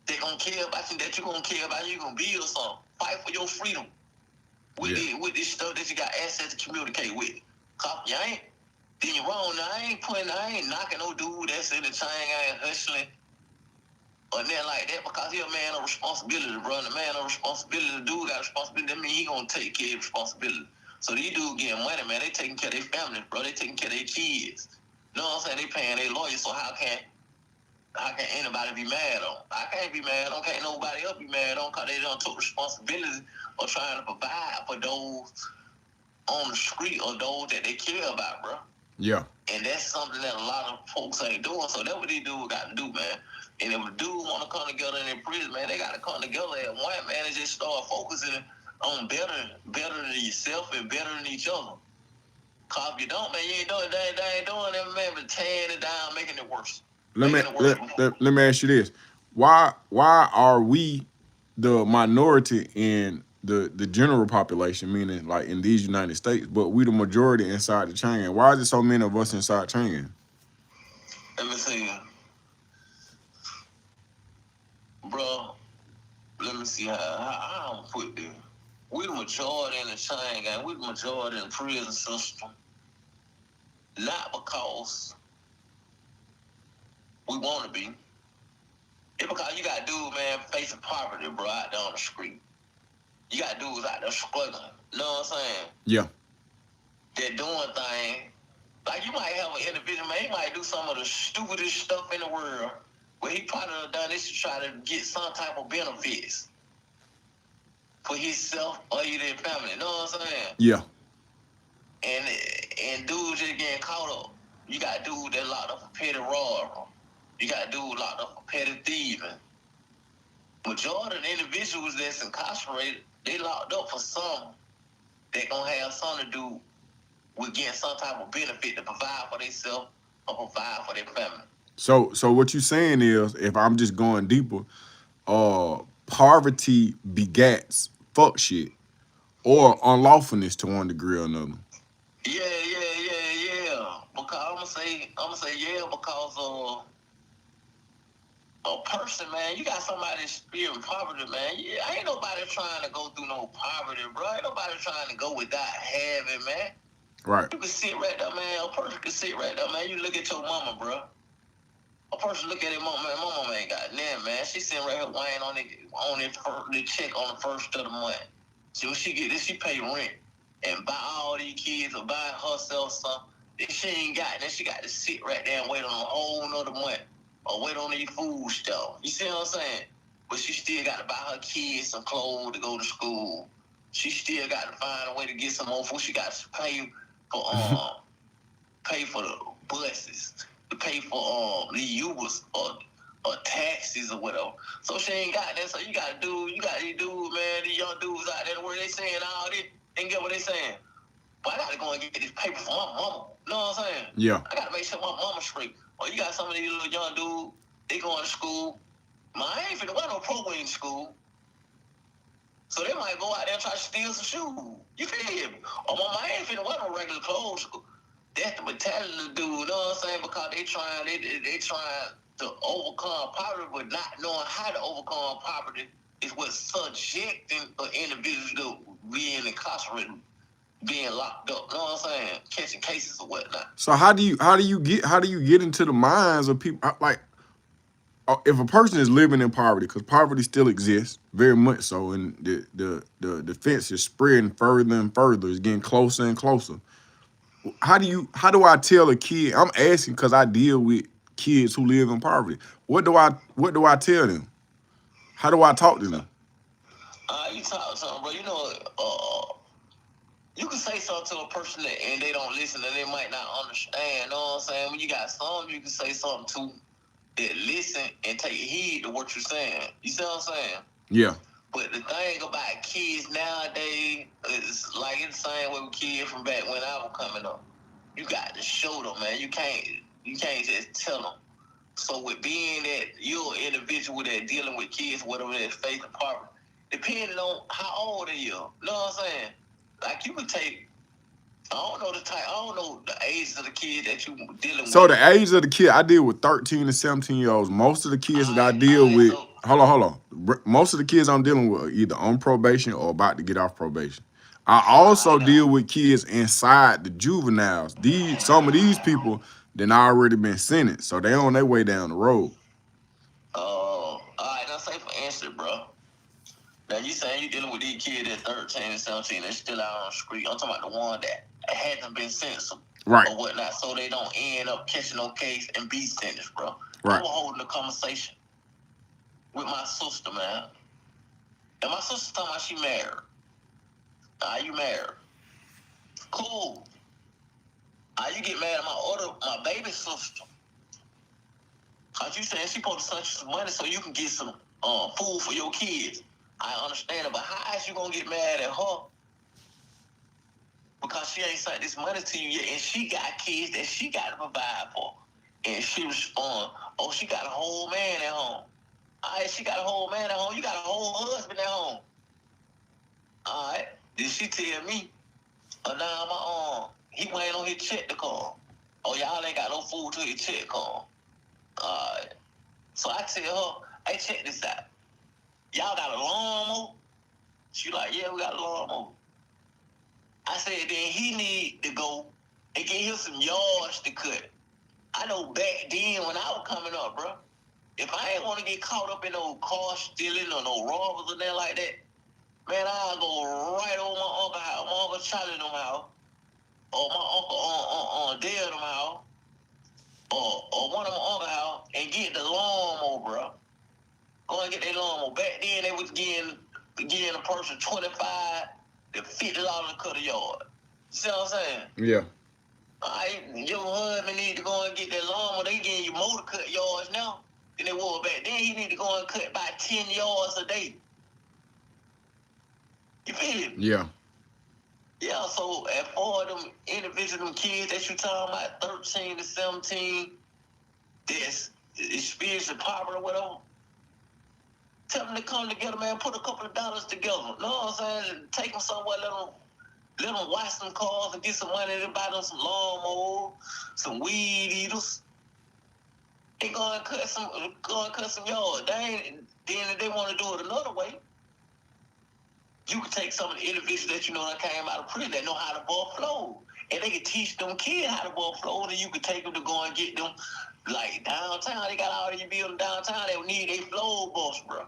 [SPEAKER 1] They gonna care about you, that you gonna care about you, gonna build something. Fight for your freedom. With this stuff that you got access to communicate with. Cause you ain't, then you're wrong. Now, I ain't knocking no dude that's in the chain, I ain't hustling or nothing like that because he a man of responsibility, bro. And the man of responsibility, the dude got responsibility. That mean he gonna take care of responsibility. So these dudes getting money, man. They taking care of their family, bro. They taking care of their kids. You know what I'm saying? They paying their lawyers. So how can anybody be mad on? I can't be mad on. Can't nobody else be mad on because they don't took responsibility of trying to provide for those on the street or those that they care about, bro.
[SPEAKER 2] Yeah.
[SPEAKER 1] And that's something that a lot of folks ain't doing. So that's what these dudes got to do, man. And if a dude want to come together in their prison, man, they got to come together at one, man, and just start focusing on better than yourself and better than each other. Cause if you don't, man, you ain't doing they ain't doing that, man, but tearing it down, making it worse.
[SPEAKER 2] Let me ask you this: Why are we the minority in the general population, meaning like in these United States, but we the majority inside the chain? Why is it so many of us inside chain?
[SPEAKER 1] Let me see, bro. Let me see how I don't put this. We the majority in the chain gang. We the majority in the prison system. Not because we want to be. It's because you got dudes, man, facing poverty, bro, out there on the street. You got dudes out there struggling. You know what I'm saying?
[SPEAKER 2] Yeah.
[SPEAKER 1] They're doing things. Like, you might have an individual, man, he might do some of the stupidest stuff in the world, but he probably done this to try to get some type of benefits for himself or his family. You know what I'm saying?
[SPEAKER 2] Yeah.
[SPEAKER 1] And dudes just getting caught up. You got dudes that locked up for petty robbery. You got dudes locked up for petty thieving. Majority of the individuals that's incarcerated, they locked up for something that gonna have something to do with getting some type of benefit to provide for themselves or provide for their family.
[SPEAKER 2] So what you saying is, if I'm just going deeper, poverty begats fuck shit or unlawfulness to one degree or another.
[SPEAKER 1] Yeah. Because I'm gonna say yeah because a person, man, you got somebody experiencing poverty, man. Yeah, ain't nobody trying to go through no poverty, bro. Ain't nobody trying to go without having, man.
[SPEAKER 2] Right.
[SPEAKER 1] You can sit right there, man. A person can sit right there, man. You look at your mama, bro. A person look at their mama, man. My mama ain't got nothing, man. She sitting right here weighing on the check on the first of the month. So when she get this, she pay rent and buy all these kids or buy herself something. Then she ain't got that. She got to sit right there and wait on a whole another month or wait on these food stuff. You see what I'm saying? But she still got to buy her kids some clothes to go to school. She still got to find a way to get some more food. She got to pay for the buses, to pay for the Ubers or taxis or whatever. So she ain't got that. So you got these dudes, man, these young dudes out there where they saying all this, and get what they saying. But I gotta go and get this paper for my mama. You know what I'm saying?
[SPEAKER 2] Yeah.
[SPEAKER 1] I gotta make sure my mama's straight. Or you got some of these little young dudes, they going to school. Man, I ain't finna wear no program in school. So they might go out there and try to steal some shoes. You feel me? Or my man ain't finna wear no regular clothes. That's the mentality to do, you know what I'm saying? Because they trying to overcome poverty, but not knowing how to overcome poverty is what's subjecting an individual to being incarcerated, being locked up. You know what I'm saying? Catching cases or whatnot.
[SPEAKER 2] So how do you get into the minds of people? Like, if a person is living in poverty, because poverty still exists very much so, and the fence is spreading further and further, it's getting closer and closer. How do I tell a kid? I'm asking because I deal with kids who live in poverty. What do I tell them? How do I talk to them?
[SPEAKER 1] You talk to them, bro. You know, you can say something to a person and they don't listen and they might not understand. You know what I'm saying? When you got some, you can say something to that listen and take heed to what you're saying. You see what I'm saying?
[SPEAKER 2] Yeah.
[SPEAKER 1] But the thing about kids nowadays is like it's the same way with kids from back when I was coming up. You got to show them, man. You can't just tell them. So with being that you're an individual that dealing with kids, whatever that face poverty, depending on how old they are, you know what I'm saying? Like you could take, I don't know the age of the kid that you dealing with.
[SPEAKER 2] So the age of the kid, I deal with 13 to 17-year-olds. Most of the kids that I deal with,
[SPEAKER 1] so
[SPEAKER 2] hold on. Most of the kids I'm dealing with are either on probation or about to get off probation. I also deal with kids inside the juveniles. Some of these people then already been sentenced, so they on their way down the road.
[SPEAKER 1] all right. Now say for instance, bro. Now you saying you dealing with these kids at 13 and 17 and still out on the street. I'm talking about the one that hasn't been sentenced
[SPEAKER 2] Right.
[SPEAKER 1] or whatnot, so they don't end up catching no case and be sentenced, bro.
[SPEAKER 2] Right.
[SPEAKER 1] I was holding a conversation with my sister, man. And my sister talking about she married. Are you married? Cool. You get mad at my baby sister. Cause you saying she supposed to send you some money so you can get some food for your kids. I understand it, but how is you gonna get mad at her because she ain't sent this money to you yet, and she got kids that she got to provide for, and she respond, "Oh, she got a whole man at home." All right, she got a whole man at home. You got a whole husband at home. All right. Did she tell me? Now he waiting on his check to come. Oh, y'all ain't got no food till his check come. All right. So I tell her, hey, check this out. Y'all got a lawnmower? She like, yeah, we got a lawnmower. I said, then he need to go and get him some yards to cut. I know back then when I was coming up, bro, if I ain't want to get caught up in no car stealing or no robbers or nothing like that, man, I'll go right over my uncle house, my uncle Charlie them house, or my uncle Dale them house, or one of my uncle house, and get the lawnmower, bro. Go and get that lawnmower. Back then, they was getting a person $25 to $50 to cut a yard. See what I'm saying?
[SPEAKER 2] Yeah.
[SPEAKER 1] Your husband need to go and get that lawnmower. They getting you more to cut yards now than they were back then. He need to go and cut about 10 yards a day. You feel me?
[SPEAKER 2] Yeah.
[SPEAKER 1] Yeah, so as far as them individual kids that you talking about, 13 to 17, that's experiencing poverty or whatever, tell them to come together, man, put a couple of dollars together. You know what I'm saying? Take them somewhere, let them wash some cars and get some money to buy them some lawnmowers, some weed eaters. They go and cut some yards. Then if they want to do it another way, you can take some of the individuals that you know that came out of prison that know how to ball flow. And they can teach them kids how to ball flow, and you can take them to go and get them, like downtown. They got all these buildings downtown that need a flow bus, bro.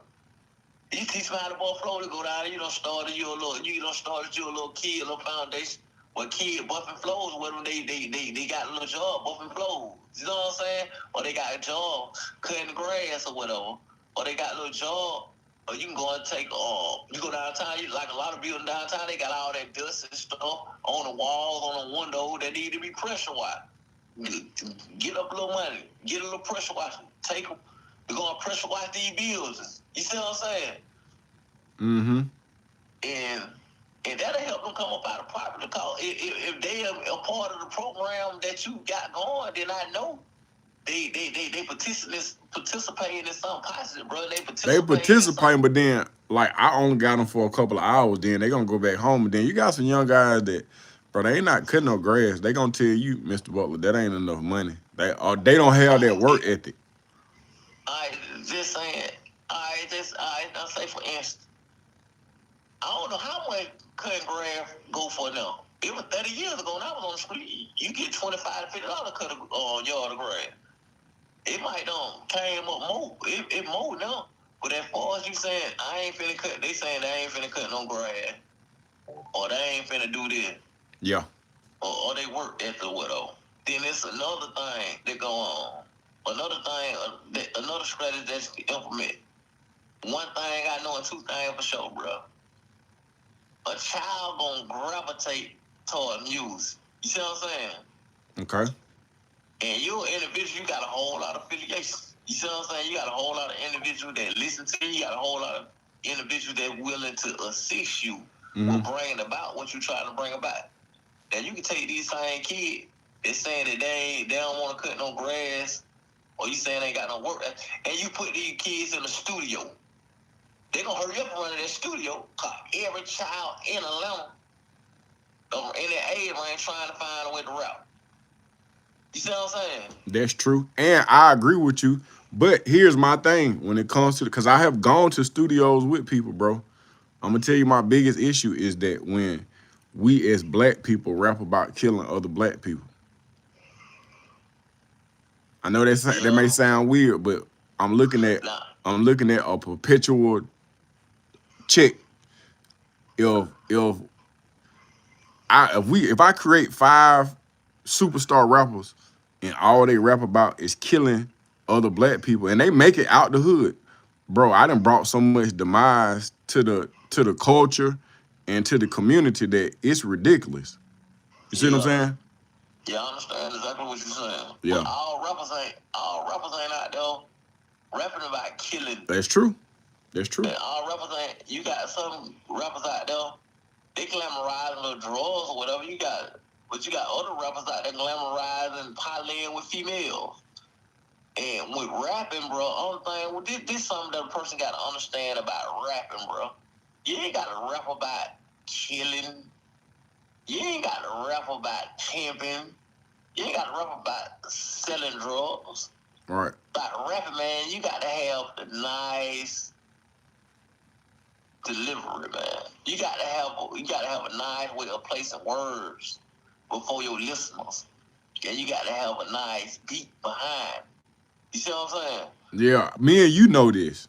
[SPEAKER 1] You teach them how to ball flow to go down there. You done started your little kid, little foundation. What kid buffing flows with them, they got a little job buffing flows. You know what I'm saying? Or they got a job cutting the grass or whatever. Or they got a little job. Or you can go and take, you go downtown, like a lot of buildings downtown, they got all that dust and stuff on the walls, on the window that need to be pressure washed. Get up a little money, get a little pressure wash, take them. We're going to pressure wash these buildings. You see what I'm saying?
[SPEAKER 2] Mm-hmm.
[SPEAKER 1] And that'll help them come up out of poverty. Because if they are a part of the program that you got going, then I know they participating in something positive, bro. They
[SPEAKER 2] They
[SPEAKER 1] participating in
[SPEAKER 2] participating,
[SPEAKER 1] something.
[SPEAKER 2] but then like I only got them for a couple of hours. Then they gonna go back home. And then you got some young guys that, bro, they ain't not cutting no grass. They gonna tell you, Mr. Butler, that ain't enough money. They don't have that work ethic.
[SPEAKER 1] I just saying. I say for instance, I don't know how much cutting grass go for now. It was 30 years ago when I was on the street. You get $25 to $50 cut a yard of grass. It might don't came up more. It more now. But as far as you saying, I ain't finna cut. They saying they ain't finna cut no grass, or they ain't finna do this,
[SPEAKER 2] Yeah.
[SPEAKER 1] or they work at the widow. Then it's another thing that go on. Another thing, another strategy that's implement. One thing I know and two things for sure, bro. A child gonna gravitate toward music. You see what I'm saying?
[SPEAKER 2] Okay.
[SPEAKER 1] And you're an individual, you got a whole lot of affiliation. You see what I'm saying? You got a whole lot of individuals that listen to you. You got a whole lot of individuals that willing to assist you with bringing about what you're trying to bring about. Now you can take these same kids that's saying that they don't want to cut no grass, or you saying they ain't got no work, and you put these kids in the studio. They gonna hurry up and run to that studio. Cause every child in Atlanta, in that age range, trying to find a way to rap. You see what I'm saying?
[SPEAKER 2] That's true. And I agree with you. But here's my thing when it comes to because I have gone to studios with people, bro. I'm gonna tell you my biggest issue is that when we as black people rap about killing other black people. I know that may sound weird, but I'm looking at
[SPEAKER 1] Nah.
[SPEAKER 2] I'm looking at a perpetual check. If I create 5 superstar rappers and all they rap about is killing other black people and they make it out the hood, bro, I done brought so much demise to the culture and to the community that it's ridiculous. You see what I'm saying?
[SPEAKER 1] Yeah, I understand exactly what you're saying.
[SPEAKER 2] Yeah.
[SPEAKER 1] But all rappers ain't out there rapping about killing.
[SPEAKER 2] That's true. That's true.
[SPEAKER 1] And all rappers ain't. You got some rappers out there, they glamorizing little drugs or whatever. But you got other rappers out there glamorizing, parlaying with females. And with rapping, bro, only thing, well, this something that a person got to understand about rapping, bro. You ain't got to rap about killing. You ain't got to rap about pimping. You ain't got to rap about selling drugs.
[SPEAKER 2] Right.
[SPEAKER 1] About rapping, man, you got to have the nice delivery, man. You got to have a nice way of placing words before your listeners. And you got to have a nice beat behind. You see what I'm saying?
[SPEAKER 2] Yeah. Me and you know this,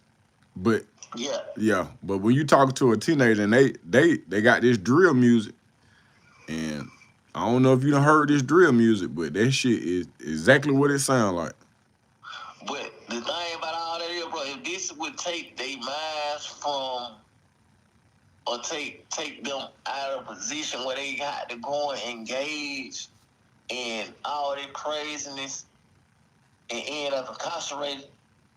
[SPEAKER 2] but
[SPEAKER 1] yeah.
[SPEAKER 2] But when you talk to a teenager and they got this drill music, and I don't know if you done heard this drill music, but that shit is exactly what it sounds like.
[SPEAKER 1] But the thing about all that is, bro, if this would take their minds from, or take them out of a position where they got to go and engage in all this craziness and end up incarcerated,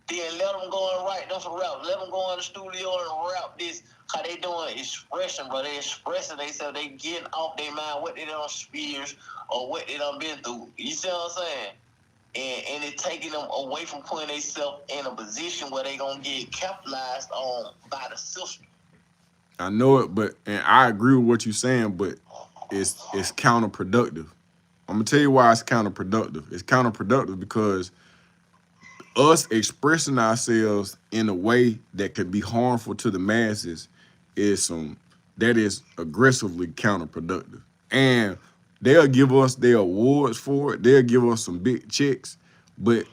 [SPEAKER 1] then let them go and write them some rap. Let them go in the studio and rap this. How they doing expression, bro. They expressing themselves. They getting off their mind what they done experienced or what they done been through. You see what I'm saying? And it's taking them away from putting themselves in a position where they gonna get capitalized on by the system.
[SPEAKER 2] I know it, and I agree with what you're saying, but it's counterproductive. I'm gonna tell you why it's counterproductive. It's counterproductive because us expressing ourselves in a way that could be harmful to the masses is aggressively counterproductive. And they'll give us their awards for it. They'll give us some big checks. But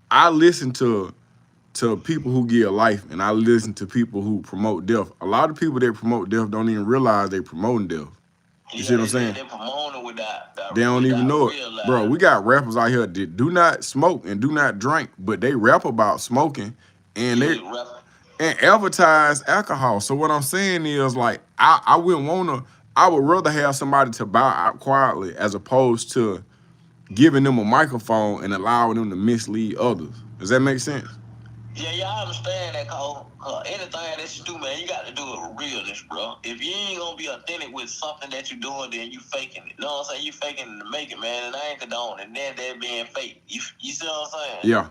[SPEAKER 2] I listen to people who give life, and I listen to people who promote death. A lot of people that promote death don't even realize they promoting death. You see what I'm saying?
[SPEAKER 1] They promoting with that.
[SPEAKER 2] They don't even know it. Bro, we got rappers out here that do not smoke and do not drink, but they rap about smoking and they advertise alcohol. So what I'm saying is, like, I would rather have somebody to bow out quietly as opposed to giving them a microphone and allowing them to mislead others. Does that make sense?
[SPEAKER 1] Yeah, I understand that, Cole. Anything that you do, man, you got to do it with realness, bro. If you ain't gonna be authentic with something that you're doing, then you faking it. You know what I'm saying? You faking it to make it, man, and I ain't condoning. And then that being fake. You see what I'm saying?
[SPEAKER 2] Yeah.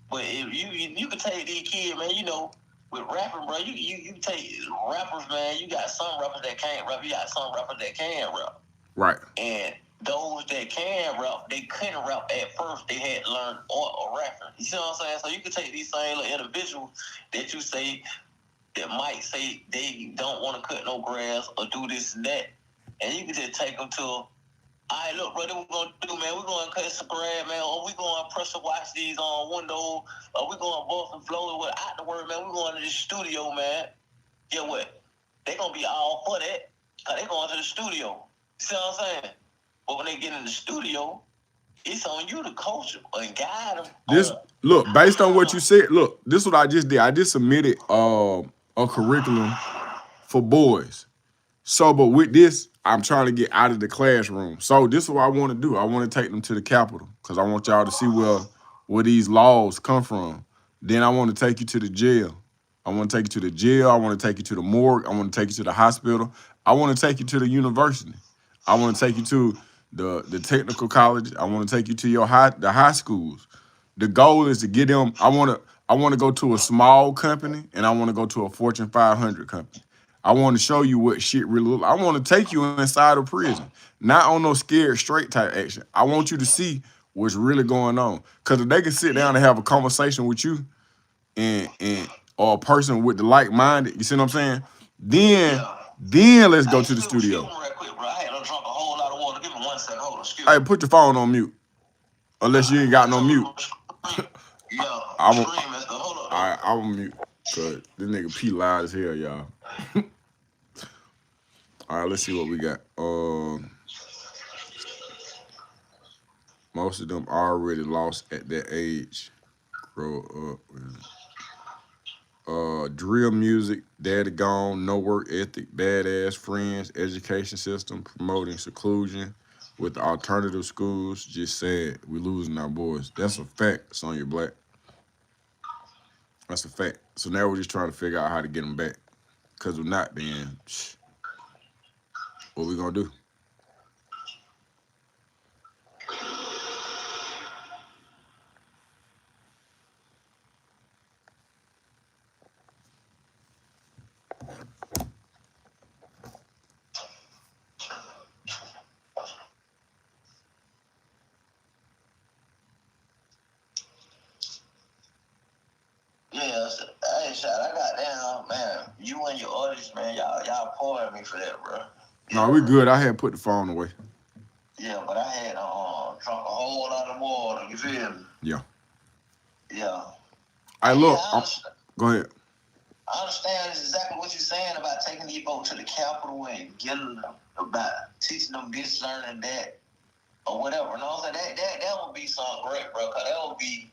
[SPEAKER 1] But if you can take these kids, man, you know, with rapping, bro, you take rappers, man. You got some rappers that can't rap. You got some rappers that can rap.
[SPEAKER 2] Right.
[SPEAKER 1] And those that can rap, they couldn't rap at first. They had to learn art or rapping. You see what I'm saying? So you can take these same little individuals that you say that might say they don't want to cut no grass or do this and that, and you can just take them to, all right, look, brother, what we're going to do, man, we're going to cut some grass, man, or we're going to pressure wash these on windows, or we're going to bust some floors out the word, man, we're going to the studio, man. Get what? They're going to be all for that, because they're going to the studio. You see what I'm saying? But when they get in the studio, it's on you to coach them and guide them.
[SPEAKER 2] This look, based on what you said, look, this is what I just did. I just submitted a curriculum for boys. So, but with this, I'm trying to get out of the classroom. So this is what I want to do. I want to take them to the Capitol because I want y'all to see where these laws come from. Then I want to take you to the jail. I want to take you to the jail. I want to take you to the morgue. I want to take you to the hospital. I want to take you to the university. I want to take you to the technical college. I want to take you to the high schools. The goal is to get them. I want to go to a small company and I want to go to a Fortune 500 company. I want to show you what shit really look like. I want to take you inside of prison, not on no scared straight type action. I want you to see what's really going on. Because if they can sit down and have a conversation with you and or a person with the like minded, you see what I'm saying? Then let's go to the studio.
[SPEAKER 1] Right quick, bro. I had to drink a whole lot of water. Give me 1 second. Hold on.
[SPEAKER 2] Hey, put your phone on mute. Unless you ain't got no mute.
[SPEAKER 1] Yeah,
[SPEAKER 2] I'm
[SPEAKER 1] hold on.
[SPEAKER 2] I'm mute. Cause this nigga P loud as hell, y'all. All right, let's see what we got. Most of them already lost at that age. Grow up with drill music, daddy gone, no work ethic, badass friends, education system promoting seclusion with the alternative schools. Just sad, we losing our boys. That's a fact, Sonya Black. That's a fact. So now we're just trying to figure out how to get them back. Cause if not, then what we gonna do?
[SPEAKER 1] Yeah, hey, shot. I got down, man. You and your audience, man. Y'all pouring me for that, bro.
[SPEAKER 2] No, we good. I had put the phone away.
[SPEAKER 1] Yeah, but I had drunk a whole lot of water. You feel me?
[SPEAKER 2] Yeah.
[SPEAKER 1] Yeah.
[SPEAKER 2] I look. Go ahead.
[SPEAKER 1] I understand exactly what you're saying about taking these folks to the Capitol and getting them about teaching them this, learning that, or whatever. You know what I'm saying? That would be something great, bro. Cause that'll be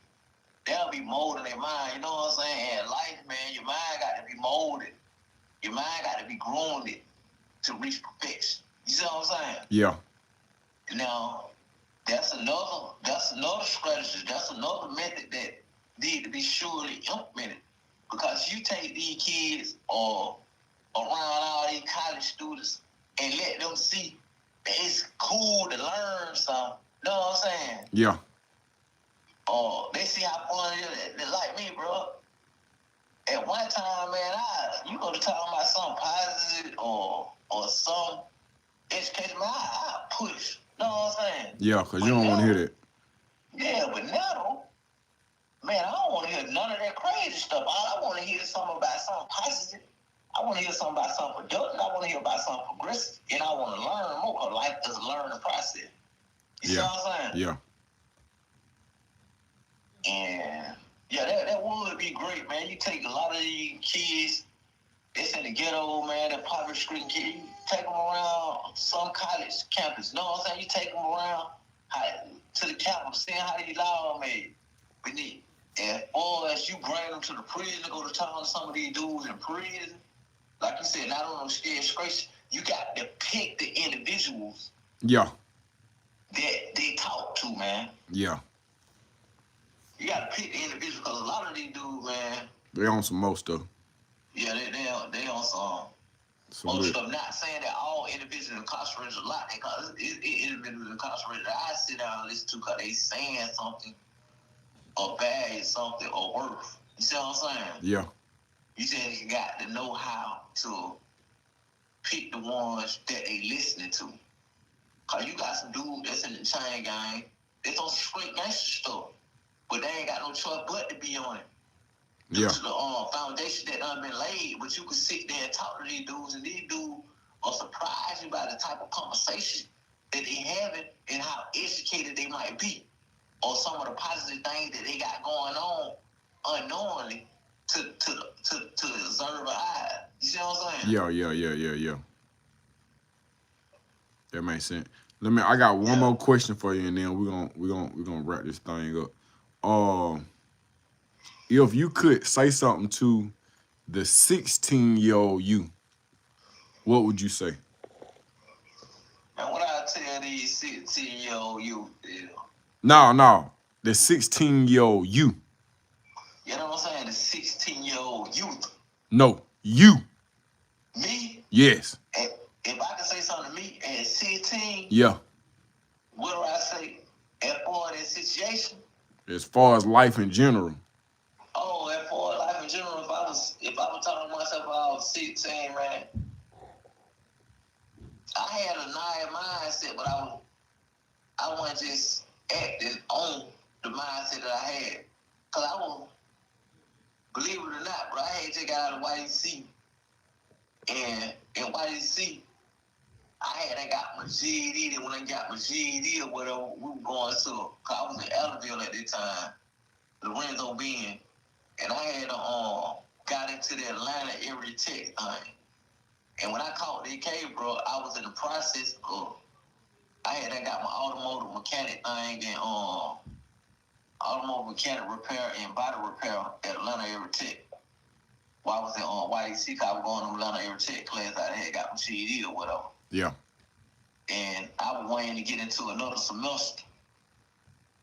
[SPEAKER 1] molding their mind. You know what I'm saying? And life, man, your mind got to be molded. Your mind got to be groomed to reach perfection. You see what I'm saying?
[SPEAKER 2] Yeah.
[SPEAKER 1] Now, that's another strategy. That's another method that need to be surely implemented. Because you take these kids or around all these college students and let them see that it's cool to learn something. You know what I'm saying?
[SPEAKER 2] Yeah.
[SPEAKER 1] They see how fun it is. They like me, bro. At one time, man, you go to talk about something positive or some education, man, I push. You know what I'm saying?
[SPEAKER 2] Yeah, because you don't want to hear that.
[SPEAKER 1] Yeah, but now, man, I don't want to hear none of that crazy stuff. All I want to hear is something about something positive. I want to hear something about something productive. I want to hear about something progressive. And I want to learn more. Because life is a learning process. You see what I'm saying?
[SPEAKER 2] Yeah.
[SPEAKER 1] And yeah, that would be great, man. You take a lot of these kids that's in the ghetto, man, the poverty stricken kids, you take them around some college campus. You know what I'm saying? You take them around to the campus, seeing how these laws made. We need. And or as you bring them to the prison to go to talk to some of these dudes in prison, like you said, not on no scared disgrace, you got to pick the individuals.
[SPEAKER 2] Yeah.
[SPEAKER 1] That they talk to, man.
[SPEAKER 2] Yeah.
[SPEAKER 1] You gotta pick the individual because a lot of these dudes, man.
[SPEAKER 2] They on some more stuff.
[SPEAKER 1] Yeah, they on some
[SPEAKER 2] Some
[SPEAKER 1] most
[SPEAKER 2] real.
[SPEAKER 1] stuff. Not saying that all individuals incarcerated a lot. Because individuals incarcerated, I sit down and listen to because they saying something or bad something or worse. You see what I'm saying?
[SPEAKER 2] Yeah.
[SPEAKER 1] You just got to know how to pick the ones that they listening to. Cause you got some dude that's in the chain gang, that's on straight gangster stuff, but they ain't got no choice but to be on it. Due
[SPEAKER 2] Yeah.
[SPEAKER 1] to the foundation that done been laid, but you can sit there and talk to these dudes, and these dudes are surprised you by the type of conversation that they having and how educated they might be, or some of the positive things that they got going on unknowingly to the observer eye. You see what I'm saying?
[SPEAKER 2] Yeah. That makes sense. I got one more question for you, and then we're gonna wrap this thing up. If you could say something to the 16-year-old you, what would you say?
[SPEAKER 1] And what I tell these 16-year-old youth is,
[SPEAKER 2] No. The 16-year-old you.
[SPEAKER 1] you know what I'm saying? The 16-year-old youth.
[SPEAKER 2] No, you.
[SPEAKER 1] Me?
[SPEAKER 2] Yes.
[SPEAKER 1] And if I can say something to me at 16,
[SPEAKER 2] Yeah.
[SPEAKER 1] what do I say? As far as that situation?
[SPEAKER 2] As far as life in general.
[SPEAKER 1] Oh, as far as life in general, if I was talking to myself when I was 16, man, I had a naive mindset, but I wasn't just acting on the mindset that I had. Cause I was, believe it or not, bro, I had just got out of YDC. And in YDC, I got my GED. And when I got my GED or whatever, we were going to, cause I was in Ellerville at that time, Lorenzo being, and I had got into the Atlanta area tech thing. And when I caught the AK, bro, I was in the process of, I got my automotive mechanic thing and automotive mechanic repair and body repair at Atlanta area tech. While I was in YDC, I was going to Atlanta area tech class. I had got my GED or whatever.
[SPEAKER 2] Yeah.
[SPEAKER 1] And I was waiting to get into another semester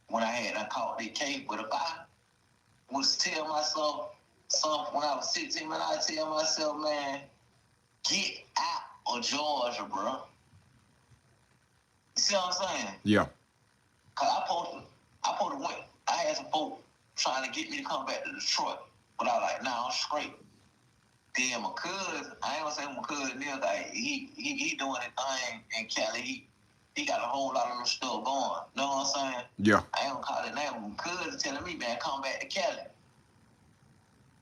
[SPEAKER 1] when I caught the case. But if I was to tell myself something when I was 16, man, I'd tell myself, man, get out of Georgia, bro. You see what I'm saying?
[SPEAKER 2] Yeah.
[SPEAKER 1] Cause I supposed to went. I had some folks trying to get me to come back to Detroit, but I was like, nah, I'm straight. Then my cousin, I ain't gonna say my cousin is, like, he doing his thing in Cali. He got a whole lot of little stuff going. Know what I'm saying?
[SPEAKER 2] Yeah.
[SPEAKER 1] I ain't gonna call it name. My cousin telling me, man, come back to Cali.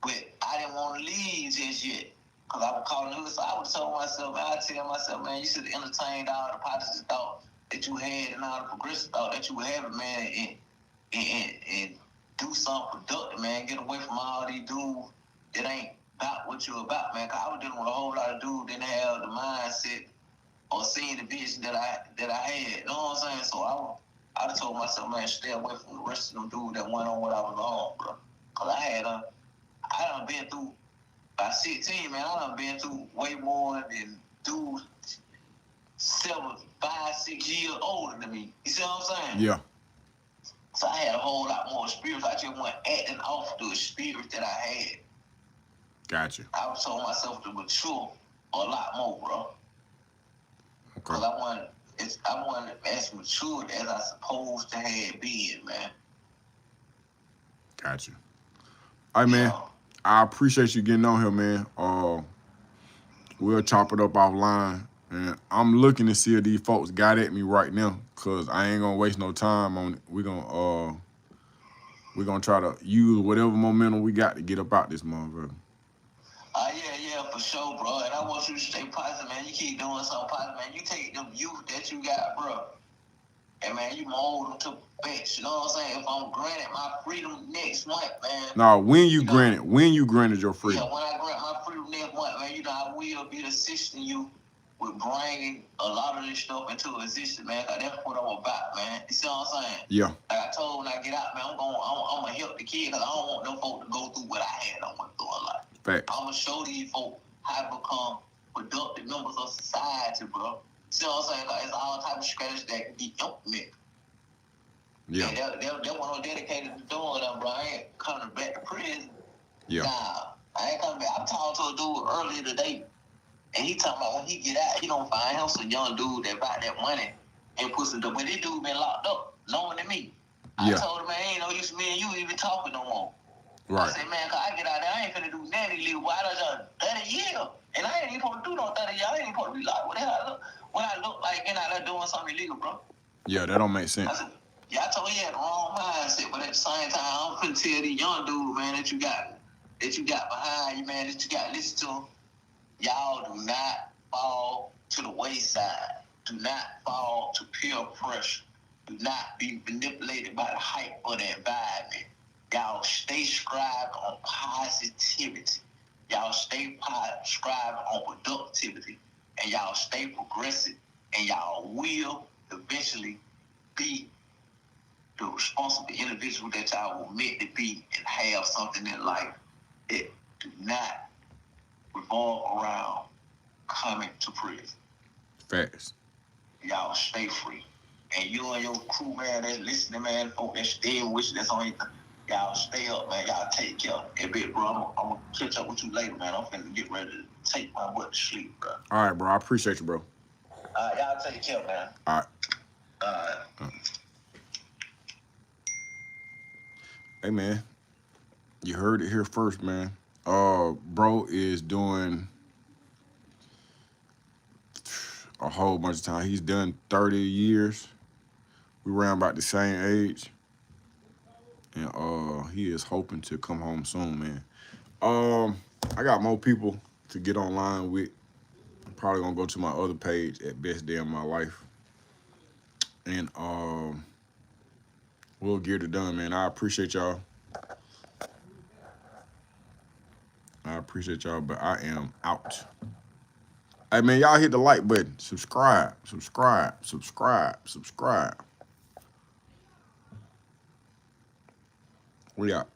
[SPEAKER 1] But I didn't want to leave just yet. Cause I was calling him, so I would tell myself, man, I tell myself, man, you should have entertained all the positive thought that you had and all the progressive thought that you were having, man, and do something productive, man. Get away from all these dudes that ain't about what you about, man. Cause I was dealing with a whole lot of dudes that didn't have the mindset or seeing the vision that I had. You know what I'm saying? So I told myself, man, stay away from the rest of them dudes that went on what I was on, bro. Cause I done been through, by 16, man, I done been through way more than dudes 7, 5, 6 years older than me. You see what I'm saying?
[SPEAKER 2] Yeah.
[SPEAKER 1] So I had a whole lot more experience. I just wasn't acting off the experience that I had.
[SPEAKER 2] Gotcha.
[SPEAKER 1] I was told myself to mature a lot more, bro.
[SPEAKER 2] Okay.
[SPEAKER 1] Because I wasn't as matured as I supposed to have been, man.
[SPEAKER 2] Gotcha. All right, man. I appreciate you getting on here, man. We'll chop it up offline. And I'm looking to see if these folks got at me right now, cause I ain't gonna waste no time on it. We're gonna try to use whatever momentum we got to get up out this motherfucker.
[SPEAKER 1] Yeah, for sure, bro. And I want you to stay positive, man. You keep doing something positive, man. You take them youth that you got, bro. And, man, you mold them to bitch. You know what I'm saying? If I'm granted my freedom next month, man.
[SPEAKER 2] No, when you granted your freedom.
[SPEAKER 1] Yeah, when I grant my freedom next month, man, I will be assisting you with bringing a lot of this stuff into existence, man. Cause that's what I'm about, man. You see what I'm saying?
[SPEAKER 2] Yeah.
[SPEAKER 1] Like I told when I get out, man, I'm gonna help the kids, cause I don't want them folks to go through what I had. I went through a lot.
[SPEAKER 2] Facts.
[SPEAKER 1] I'm gonna show these folks how to become productive members of society, bro. See what I'm saying? Cause it's all type of strategies that can be implemented.
[SPEAKER 2] Yeah.
[SPEAKER 1] And that one I'm dedicated to doing that, bro. I ain't coming back to prison.
[SPEAKER 2] Yeah.
[SPEAKER 1] Nah, I ain't coming back. I talked to a dude earlier today, and he talking about when he get out, he gonna find him some young dude that got that money and put some. But this dude been locked up, knowing than me.
[SPEAKER 2] Yeah.
[SPEAKER 1] I told him, man, ain't no use me and you even talking no more.
[SPEAKER 2] Right.
[SPEAKER 1] I said, man, cause I get out there, I ain't finna do nothing illegal. Why I done 30 years? And I ain't even supposed to do no 30 years. I ain't even supposed to be like, what the hell I look like and out there doing something illegal, bro?
[SPEAKER 2] Yeah, that don't make
[SPEAKER 1] I
[SPEAKER 2] sense.
[SPEAKER 1] said, yeah, I told you he had the wrong mindset, but at the same time, I'm finna tell these young dudes, man, that you got behind you, man, that you got to listen to them. Y'all do not fall to the wayside. Do not fall to peer pressure. Do not be manipulated by the hype of the environment. Y'all stay scribed on positivity. Y'all stay scribed on productivity. And y'all stay progressive. And y'all will eventually be the responsible individual that y'all were meant to be and have something in life that do not revolve around coming to prison.
[SPEAKER 2] Facts.
[SPEAKER 1] Y'all stay free. And you and your crew, man, that's listening, man, folk that stay with you, that's on your y'all stay up, man. Y'all take care. Hey, big bro, I'm gonna catch up with you later, man. I'm finna get ready to take my butt to sleep, bro.
[SPEAKER 2] All right, bro. I appreciate you, bro.
[SPEAKER 1] Y'all take care, man.
[SPEAKER 2] All right. Hey, man. You heard it here first, man. Bro is doing a whole bunch of time. He's done 30 years. We around about the same age. And he is hoping to come home soon, man. I got more people to get online with. I'm probably gonna go to my other page at Best Day of My Life. And we'll get it done, man. I appreciate y'all. But I am out. Hey, man, y'all hit the like button. Subscribe. We out.